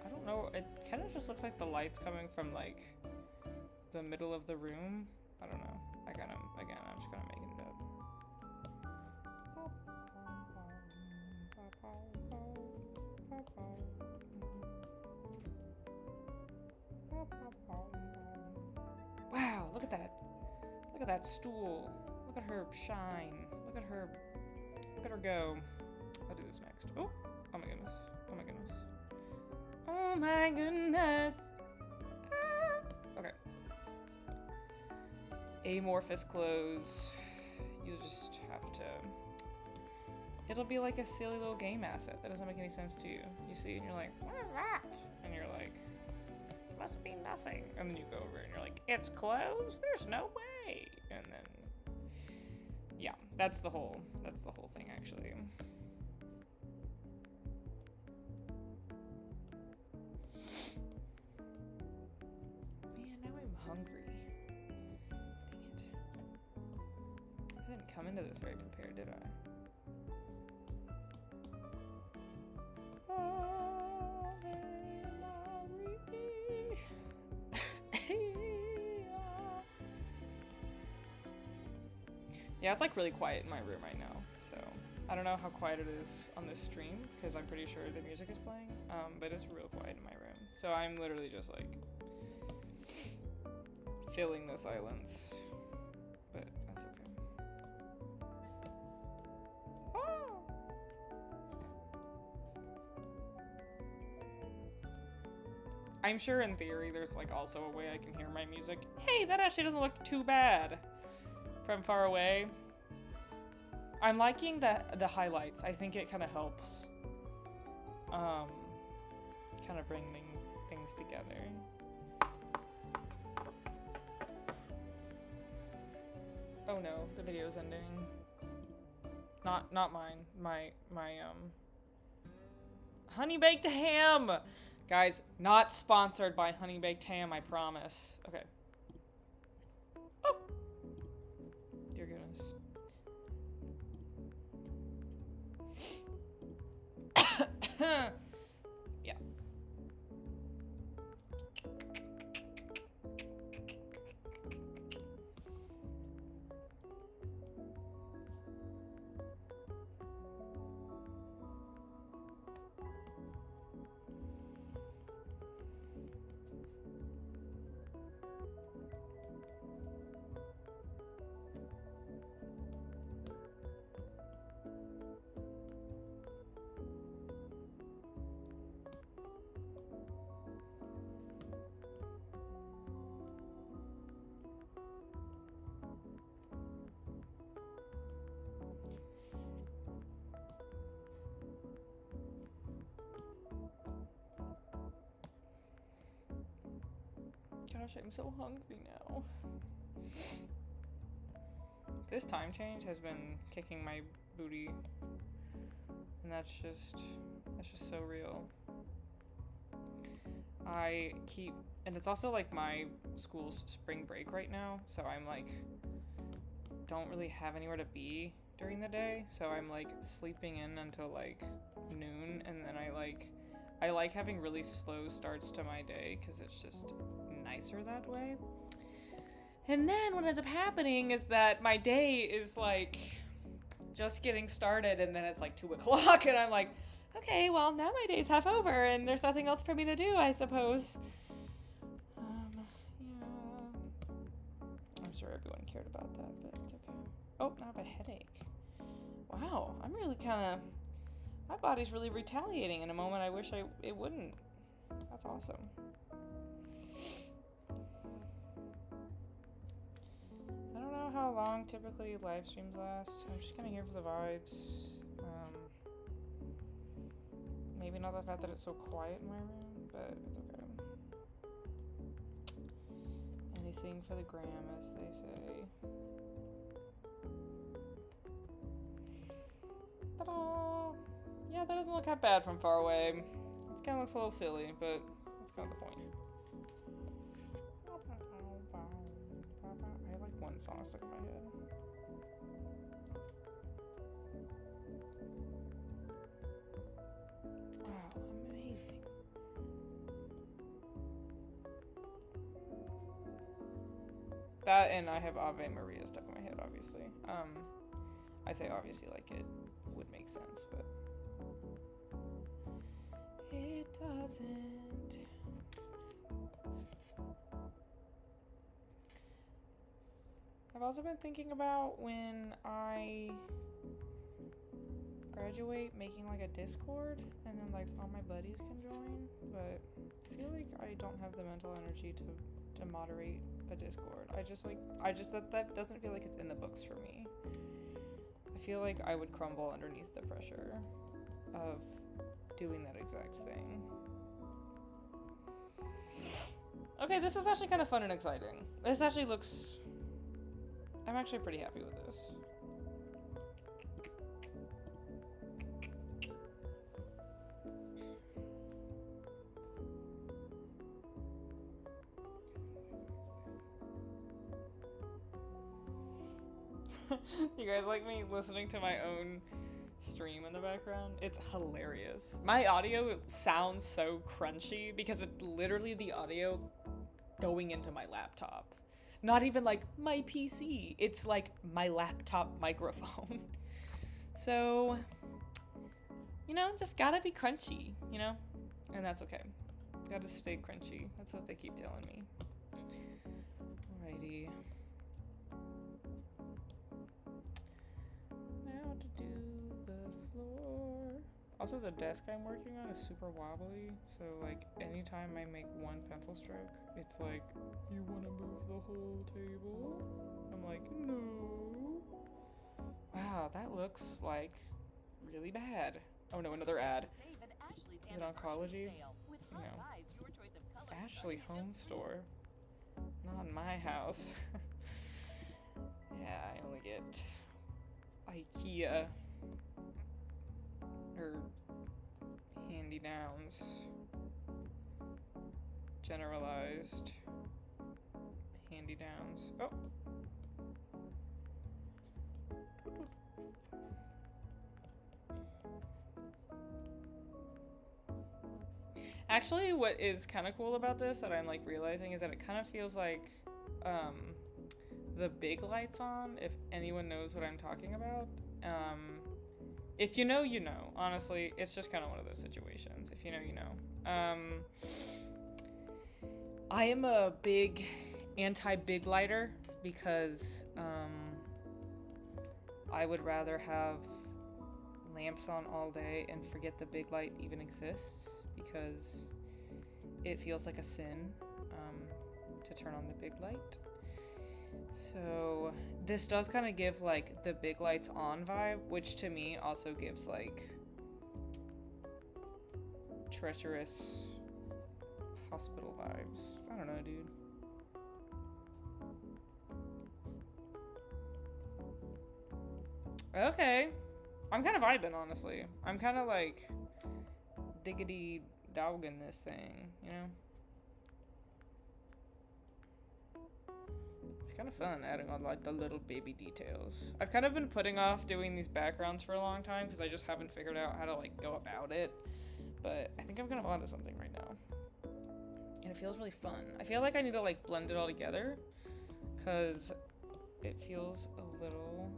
I don't know, it kind of just looks like the light's coming from like the middle of the room. I don't know. Again, I'm just kind of making it up. Wow, look at that. Look at that stool. Look at her shine. Look at her go. I'll do this next. Oh my goodness. Oh my goodness. Oh my goodness. Ah. Okay. Amorphous clothes. You just have to. It'll be like a silly little game asset that doesn't make any sense to you. You see, and you're like, what is that? And you're like, must be nothing. And then you go over and you're like, it's clothes? There's no way. And then, yeah, that's the whole thing actually. Man, now I'm hungry. Dang it. I didn't come into this very prepared, did I? Yeah, it's like really quiet in my room right now, so I don't know how quiet it is on this stream because I'm pretty sure the music is playing, but it's real quiet in my room. So I'm literally just like filling the silence, but that's okay. Oh! I'm sure in theory there's like also a way I can hear my music. Hey, that actually doesn't look too bad from far away. I'm liking the highlights. I think it kind of helps kind of bring things together. Oh no, the video's ending. Not mine. My Honey Baked Ham! Guys, not sponsored by Honey Baked Ham, I promise. Okay. Oh! Dear goodness. Yeah. gosh, I'm so hungry now. This time change has been kicking my booty. And that's just so real. And it's also like my school's spring break right now, so I'm like, don't really have anywhere to be during the day, so I'm like sleeping in until like noon, and then I like having really slow starts to my day because it's just nicer that way. And then what ends up happening is that my day is like just getting started, and then it's like 2 o'clock, and I'm like, okay, well, now my day's half over, and there's nothing else for me to do, I suppose. Yeah. I'm sure everyone cared about that, but it's okay. Oh, now I have a headache. Wow, I'm really my body's really retaliating in a moment I wish it wouldn't. That's awesome. I don't know how long typically live streams last. I'm just kind of here for the vibes. Maybe not the fact that it's so quiet in my room, but it's okay. Anything for the gram, as they say. Ta-da! Yeah, that doesn't look that bad from far away. It kind of looks a little silly, but that's kind of the point. I have like one song stuck in my head. Wow, amazing. That, and I have Ave Maria stuck in my head, obviously. I say obviously like it would make sense, but it doesn't. I've also been thinking about when I graduate making like a Discord and then like all my buddies can join, but I feel like I don't have the mental energy to moderate a Discord. That doesn't feel like it's in the books for me. I feel like I would crumble underneath the pressure of doing that exact thing. Okay, this is actually kind of fun and exciting. This actually looks... I'm actually pretty happy with this. You guys like me listening to my own stream in the background? It's hilarious. My audio sounds so crunchy because it's literally the audio going into my laptop. Not even like my PC. It's like my laptop microphone. So, you know, just gotta be crunchy, you know? And that's okay. Gotta stay crunchy. That's what they keep telling me. Alrighty. Now to do the floor. Also, the desk I'm working on is super wobbly, so like anytime I make one pencil stroke, it's like, you want to move the whole table? I'm like, no. Wow, that looks like really bad. Oh no, another ad. Is it oncology? No. Ashley Home Store. Not in my house. Yeah, I only get IKEA. Or hand-me-downs. Generalized hand-me-downs. Oh! Actually, what is kind of cool about this that I'm like realizing is that it kind of feels like the big lights on, if anyone knows what I'm talking about. If you know, you know. Honestly, it's just kind of one of those situations. If you know, you know. I am a big anti-big lighter because I would rather have lamps on all day and forget the big light even exists, because it feels like a sin to turn on the big light. So this does kind of give like the big lights on vibe, which to me also gives like treacherous hospital vibes. I don't know, dude. Okay. I'm kind of vibing, honestly. I'm kind of like diggity dogging this thing, you know? It's kind of fun adding on like the little baby details. I've kind of been putting off doing these backgrounds for a long time because I just haven't figured out how to like go about it. But I think I'm kind of onto something right now. And it feels really fun. I feel like I need to like blend it all together because it feels a little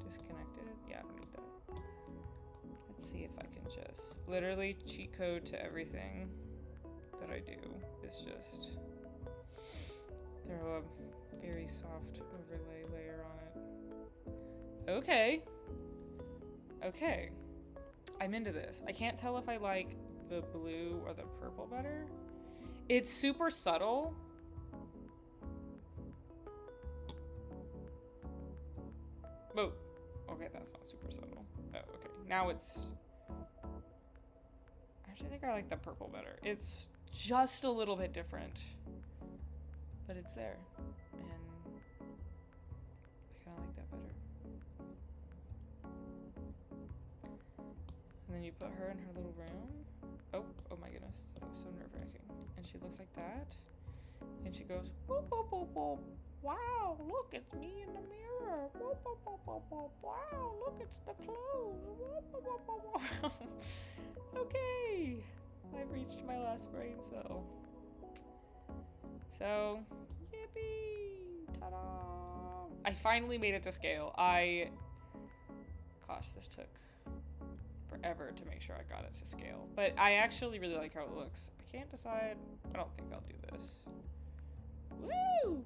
disconnected. Yeah, I don't need that. Let's see if I can just literally cheat code to everything that I do. It's just throw a very soft overlay layer on it. Okay. Okay. I'm into this. I can't tell if I like the blue or the purple better. It's super subtle. Oh, okay, that's not super subtle. Oh, okay. Now it's... Actually, I think I like the purple better. It's just a little bit different. But it's there. And I kind of like that better. And then you put her in her little room. Oh my goodness. That was so nerve-wracking. And she looks like that. And she goes, whoop, whoop, whoop, whoop. Wow, look, it's me in the mirror. Whoop, whoop, whoop, whoop, whoop. Wow, look, it's the clothes. Whoop, whoop, whoop, whoop, whoop. Okay. I've reached my last brain cell. So, yippee! Ta-da! I finally made it to scale. Gosh, this took forever to make sure I got it to scale. But I actually really like how it looks. I can't decide. I don't think I'll do this. Woo!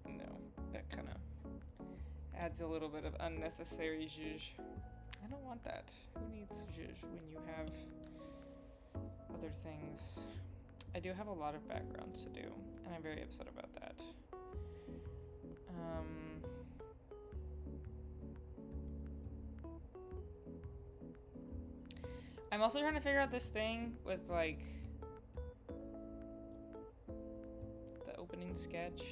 No, that kind of adds a little bit of unnecessary zhuzh. I don't want that. Who needs zhuzh when you have other things? I do have a lot of backgrounds to do, and I'm very upset about that. I'm also trying to figure out this thing with, like, the opening sketch.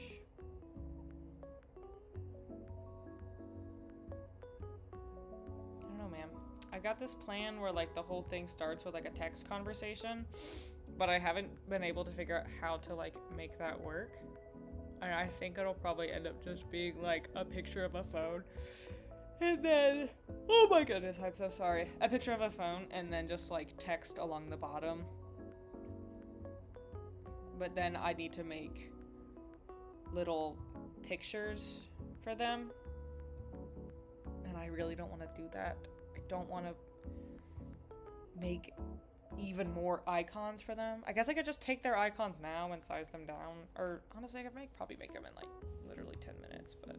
I don't know, man. I got this plan where, like, the whole thing starts with, like, a text conversation, but I haven't been able to figure out how to, like, make that work. And I think it'll probably end up just being, like, a picture of a phone. And then, oh my goodness, I'm so sorry. A picture of a phone and then just like text along the bottom. But then I need to make little pictures for them. And I really don't want to do that. I don't want to make even more icons for them. I guess I could just take their icons now and size them down. Or honestly, I could probably make them in like literally 10 minutes, but...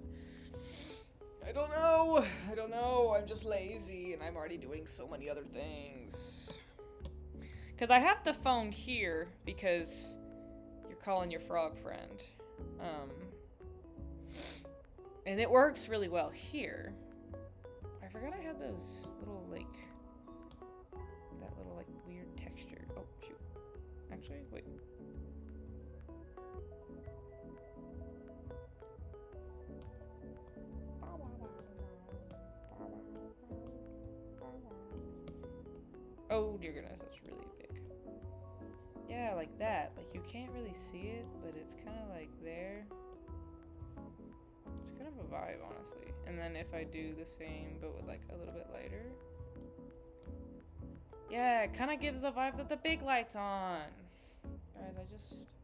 I don't know. I'm just lazy and I'm already doing so many other things. Because I have the phone here because you're calling your frog friend. And it works really well here. I forgot I had those little, like, that little, like, weird texture. Oh, shoot. Actually, wait. Oh dear goodness, that's really big. Yeah, like that. Like you can't really see it, but it's kind of like there. It's kind of a vibe, honestly. And then if I do the same, but with like a little bit lighter. Yeah, it kind of gives the vibe that the big light's on. Guys,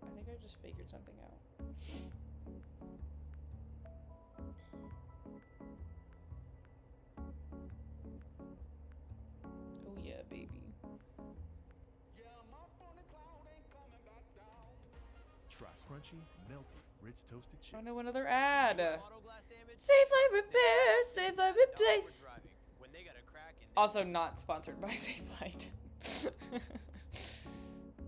I think I just figured something out. Oh yeah, baby. Try crunchy, melty, rich toasted chips. Oh no, another ad. Safe Light Repair, Safe Light Replace. Also not sponsored by Safe Light.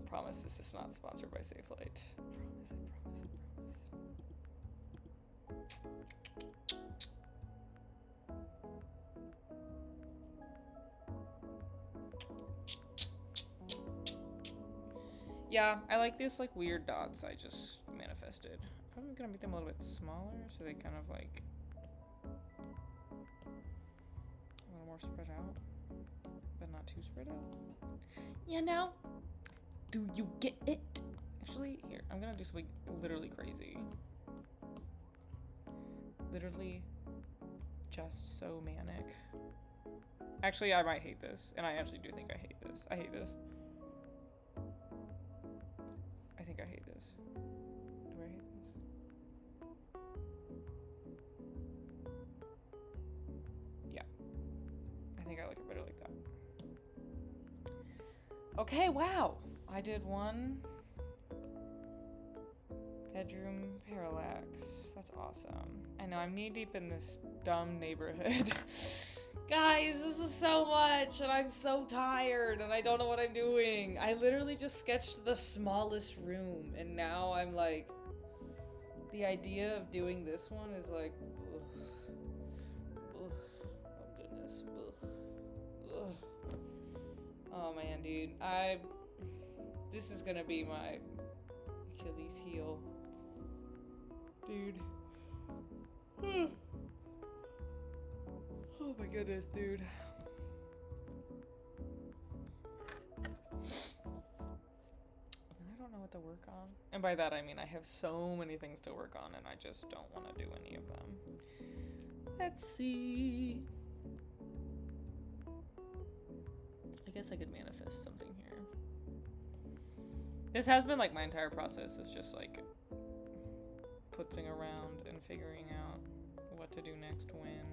Promise this is not sponsored by Safe Light. Promise. Yeah, I like these like weird dots I just manifested. I'm I'm gonna make them a little bit smaller so they kind of like a little more spread out, but not too spread out. You know? Do you get it? Actually, here, I'm gonna do something literally crazy. Literally just so manic. Actually, I might hate this, and I actually do think I hate this. I hate this. I think I hate this. Do I hate this? Yeah. I think I like it better like that. Okay, wow! I did one bedroom parallax. That's awesome. I know, I'm knee deep in this dumb neighborhood. Guys, this is so much, and I'm so tired, and I don't know what I'm doing. I literally just sketched the smallest room, and now I'm like, the idea of doing this one is like, ugh. Ugh. Oh goodness, ugh. Ugh. Oh man, dude, this is gonna be my Achilles heel. Dude. Oh my goodness, dude. I don't know what to work on. And by that I mean I have so many things to work on and I just don't want to do any of them. Let's see. I guess I could manifest something here. This has been like my entire process. It's just like putzing around and figuring out what to do next when.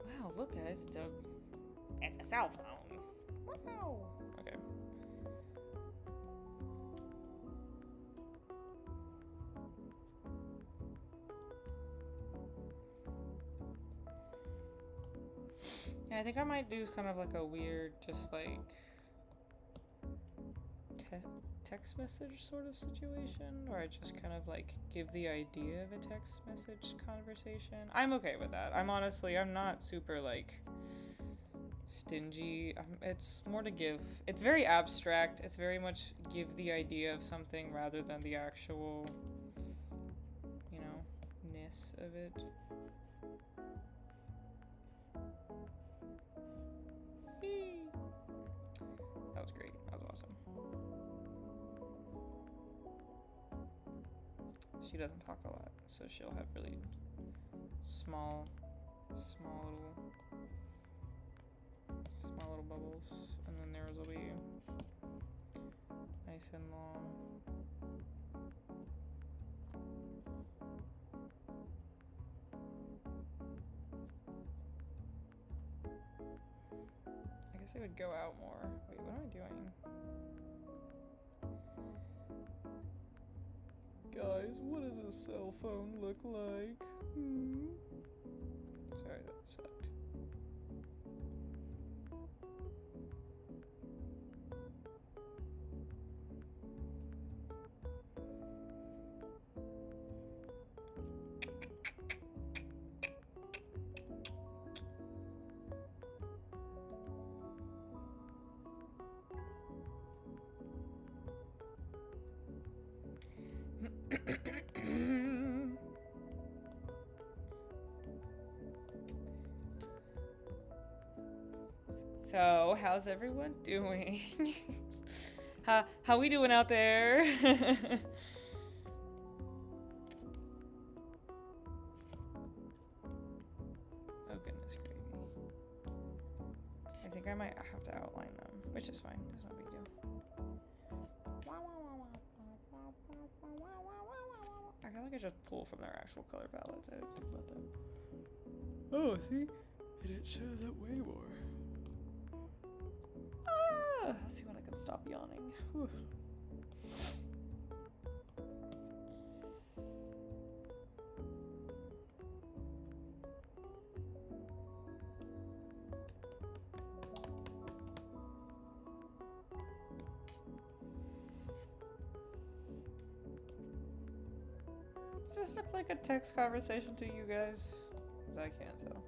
Wow, look guys, it's a cell phone. Wow. Okay. Yeah, I think I might do kind of like a weird, just like text message sort of situation, where I just kind of like give the idea of a text message conversation. I'm okay with that. I'm not super like stingy. It's more to give. It's very abstract. It's very much give the idea of something rather than the actual, you know, ness of it. That was great. That was awesome. She doesn't talk a lot, so she'll have really small little bubbles, and then theirs will be nice and long. I guess it would go out more. Wait, what am I doing? Guys, what does a cell phone look like? Sorry, that sucked. So, how's everyone doing? How we doing out there? Oh goodness gravy. I think I might have to outline them, which is fine. It's no big deal. I feel like I just pull from their actual color palettes. I didn't think about that. Oh, see? It shows up way more. Let's see when I can stop yawning. Whew. Is this like a text conversation to you guys? 'Cause I can't tell.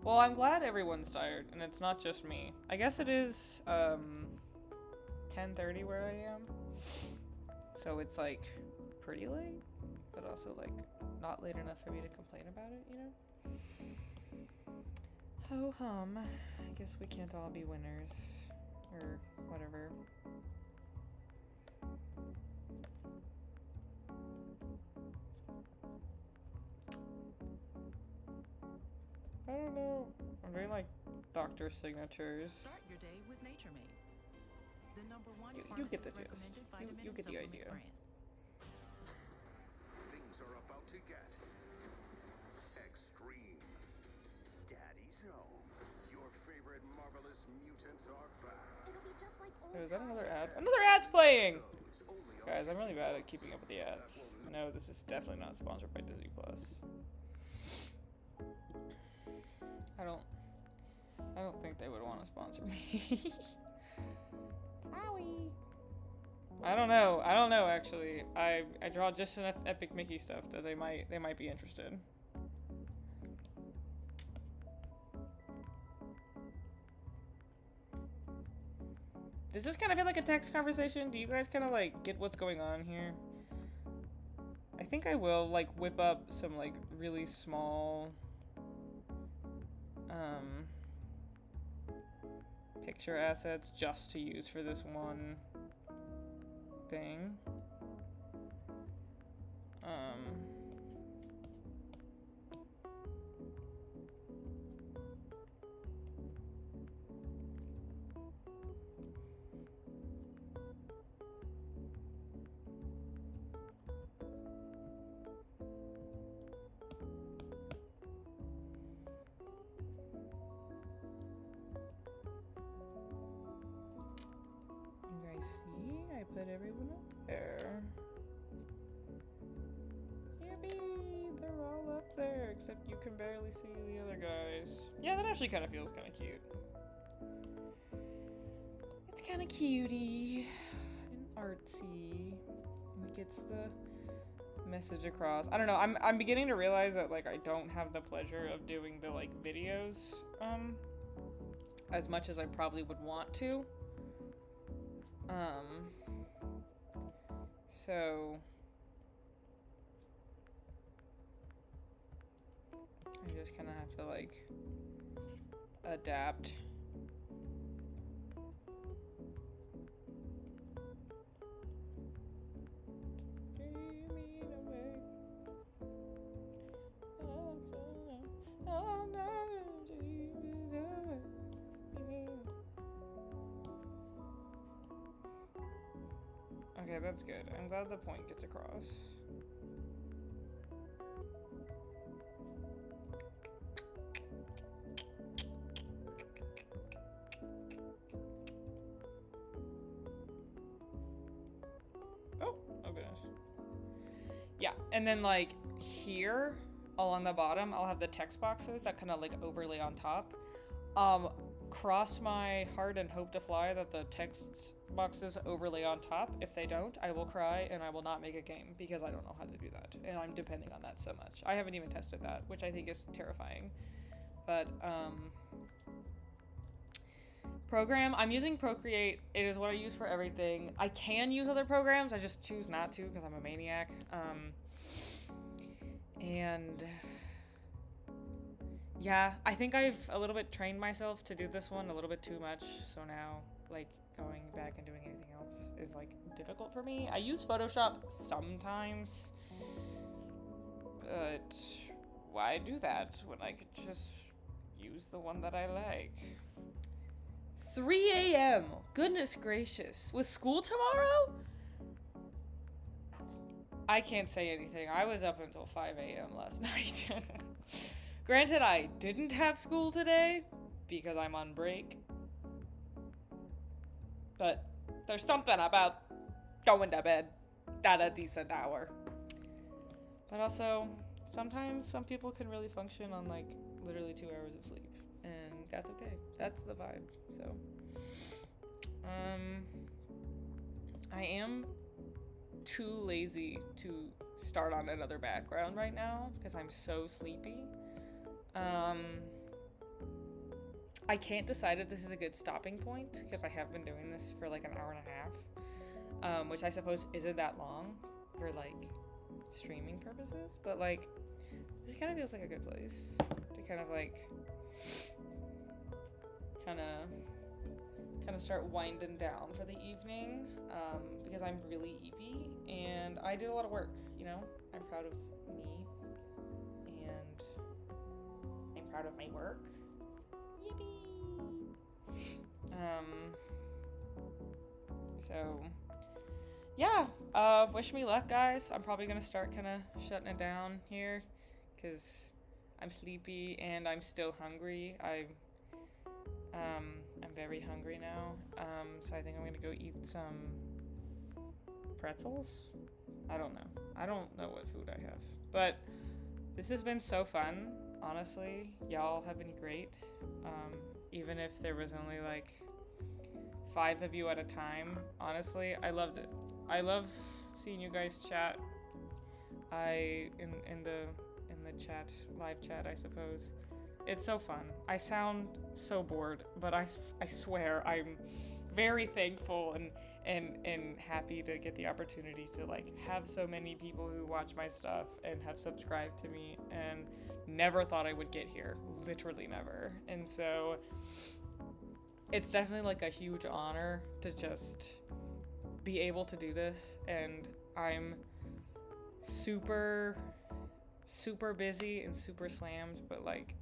Well, I'm glad everyone's tired, and it's not just me. I guess it is 10:30 where I am, so it's like pretty late, but also like not late enough for me to complain about it, you know? Ho hum. I guess we can't all be winners, or whatever. I don't know. I'm doing like doctor signatures. Start your day with Nature Made. The #1 You get the gist. recommended You vitamin get the supplement idea. brand. Things are about to get extreme. Daddy's home. Your favorite marvelous mutants are back. It'll be just like old Oh, is that another times. ad? Another ad's playing! Episodes only on Guys, I'm really Disney bad at Plus. keeping up with the ads. No, this is definitely not sponsored by Disney Plus. I don't think they would want to sponsor me. Sorry. I don't know actually. I draw just enough Epic Mickey stuff that they might be interested. Does this kind of feel like a text conversation? Do you guys kind of like get what's going on here? I think I will like whip up some like really small picture assets just to use for this one thing. You guys see? I put everyone up there. Yippee! They're all up there, except you can barely see the other guys. Yeah, that actually kind of feels kind of cute. It's kind of cutie and artsy. It gets the message across. I don't know. I'm beginning to realize that like I don't have the pleasure of doing the like videos as much as I probably would want to. So I just kind of have to like adapt. Okay, that's good. I'm glad the point gets across. Oh goodness. Yeah, and then like here along the bottom, I'll have the text boxes that kind of like overlay on top. Cross my heart and hope to fly that the text boxes overlay on top. If they don't, I will cry and I will not make a game because I don't know how to do that. And I'm depending on that so much. I haven't even tested that, which I think is terrifying. But, program, I'm using Procreate. It is what I use for everything. I can use other programs. I just choose not to because I'm a maniac. And yeah, I think I've a little bit trained myself to do this one a little bit too much. So now, like, going back and doing anything else is, like, difficult for me. I use Photoshop sometimes, but why do that when I could just use the one that I like? 3 a.m. Goodness gracious. With school tomorrow? I can't say anything. I was up until 5 a.m. last night. Granted, I didn't have school today because I'm on break. But there's something about going to bed at a decent hour. But also, sometimes some people can really function on like literally 2 hours of sleep. And that's okay. That's the vibe. So, I am too lazy to start on another background right now because I'm so sleepy. I can't decide if this is a good stopping point because I have been doing this for like an hour and a half, which I suppose isn't that long for like streaming purposes, but like this kind of feels like a good place to kind of like kind of start winding down for the evening, because I'm really eepy and I did a lot of work, you know? I'm proud of me and I'm proud of my work. Yippee! So yeah, wish me luck, guys. I'm probably gonna start kind of shutting it down here because I'm sleepy and I'm still hungry. I'm very hungry now. So I think I'm gonna go eat some pretzels. I don't know. I don't know what food I have, but this has been so fun. Honestly, y'all have been great. Even if there was only like 5 of you at a time, honestly, I loved it. I love seeing you guys chat. In the chat, live chat, I suppose. It's so fun. I sound so bored, but I swear I'm very thankful and happy to get the opportunity to like have so many people who watch my stuff and have subscribed to me and never thought I would get here. Literally never. And so it's definitely like a huge honor to just be able to do this, and I'm super busy and super slammed, but like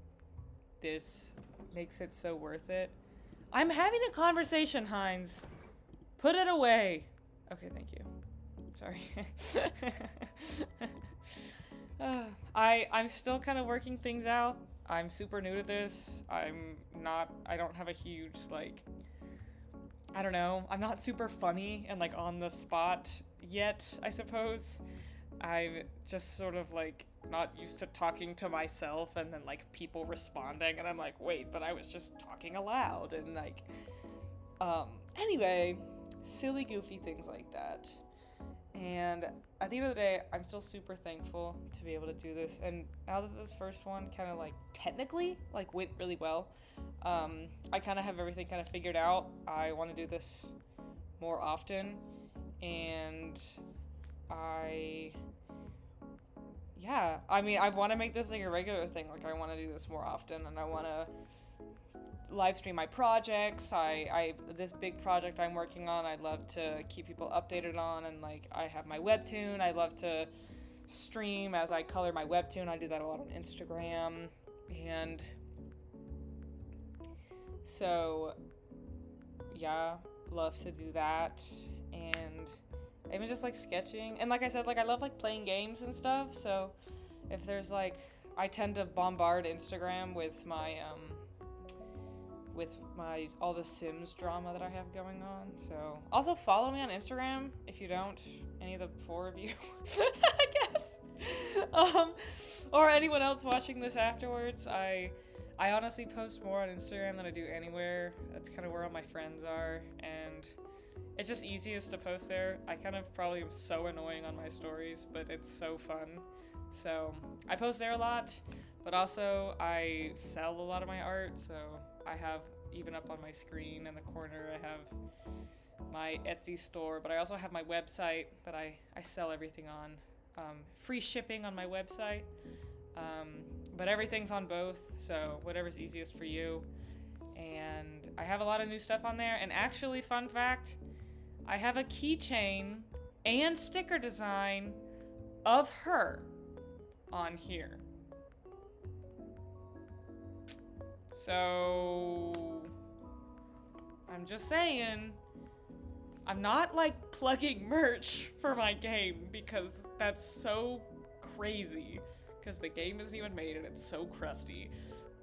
this makes it so worth it. I'm having a conversation, Heinz. Put it away. Okay, thank you. Sorry. I'm still kind of working things out. I'm super new to this. I don't have a huge, like, I don't know. I'm not super funny and like on the spot yet, I suppose. I'm just sort of like not used to talking to myself and then like people responding and I'm like, wait, but I was just talking aloud and like, anyway, silly goofy things like that. And at the end of the day, I'm still super thankful to be able to do this. And now that this first one kind of like technically like went really well, I kind of have everything kind of figured out. I want to do this more often, and I want to make this like a regular thing. Like I want to do this more often, and I want to live stream my projects. This big project I'm working on, I'd love to keep people updated on, and like I have my webtoon. I love to stream as I color my webtoon. I do that a lot on Instagram, and so yeah, love to do that. And even just like sketching, and like I said, like I love like playing games and stuff. So if there's like, I tend to bombard Instagram with my all the Sims drama that I have going on. So also follow me on Instagram if you don't, any of the 4 of you, I guess, or anyone else watching this afterwards. I honestly post more on Instagram than I do anywhere. That's kind of where all my friends are, and it's just easiest to post there. I kind of probably am so annoying on my stories, but it's so fun. So I post there a lot, but also I sell a lot of my art. So I have, even up on my screen in the corner, I have my Etsy store, but I also have my website that I sell everything on. Free shipping on my website. But everything's on both, so whatever's easiest for you. And I have a lot of new stuff on there. And actually, fun fact, I have a keychain and sticker design of her on here. So I'm just saying, I'm not like plugging merch for my game because that's so crazy, because the game isn't even made and it's so crusty.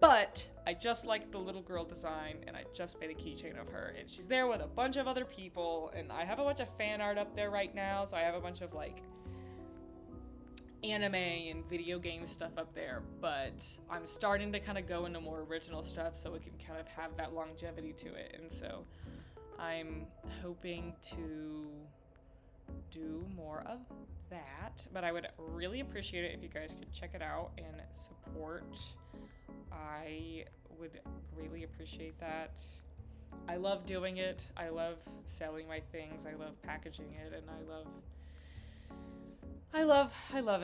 But I just like the little girl design, and I just made a keychain of her, and she's there with a bunch of other people, and I have a bunch of fan art up there right now. So I have a bunch of like anime and video game stuff up there, but I'm starting to kind of go into more original stuff so it can kind of have that longevity to it. And so I'm hoping to do more of that, but I would really appreciate it if you guys could check it out and support. I would greatly appreciate that. I love doing it. I love selling my things. I love packaging it, and I love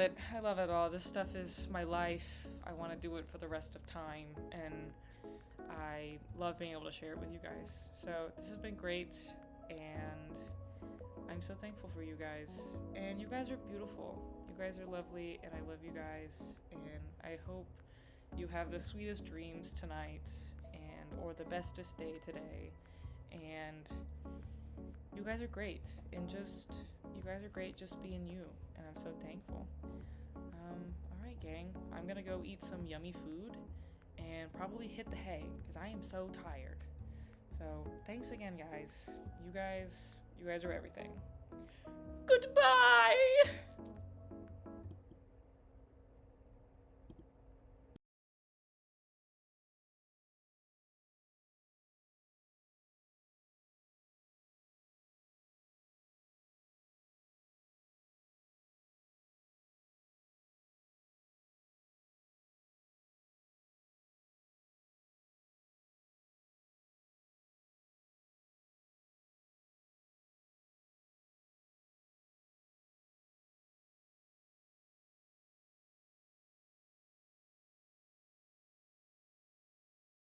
it. I love it all. This stuff is my life. I want to do it for the rest of time, and I love being able to share it with you guys. So this has been great, and I'm so thankful for you guys. And you guys are beautiful. You guys are lovely, and I love you guys. And I hope you have the sweetest dreams tonight, or the bestest day today. And you guys are great, and you guys are great just being you, and I'm so thankful. Alright gang, I'm gonna go eat some yummy food and probably hit the hay, because I am so tired. So thanks again, guys. You guys are everything. Goodbye!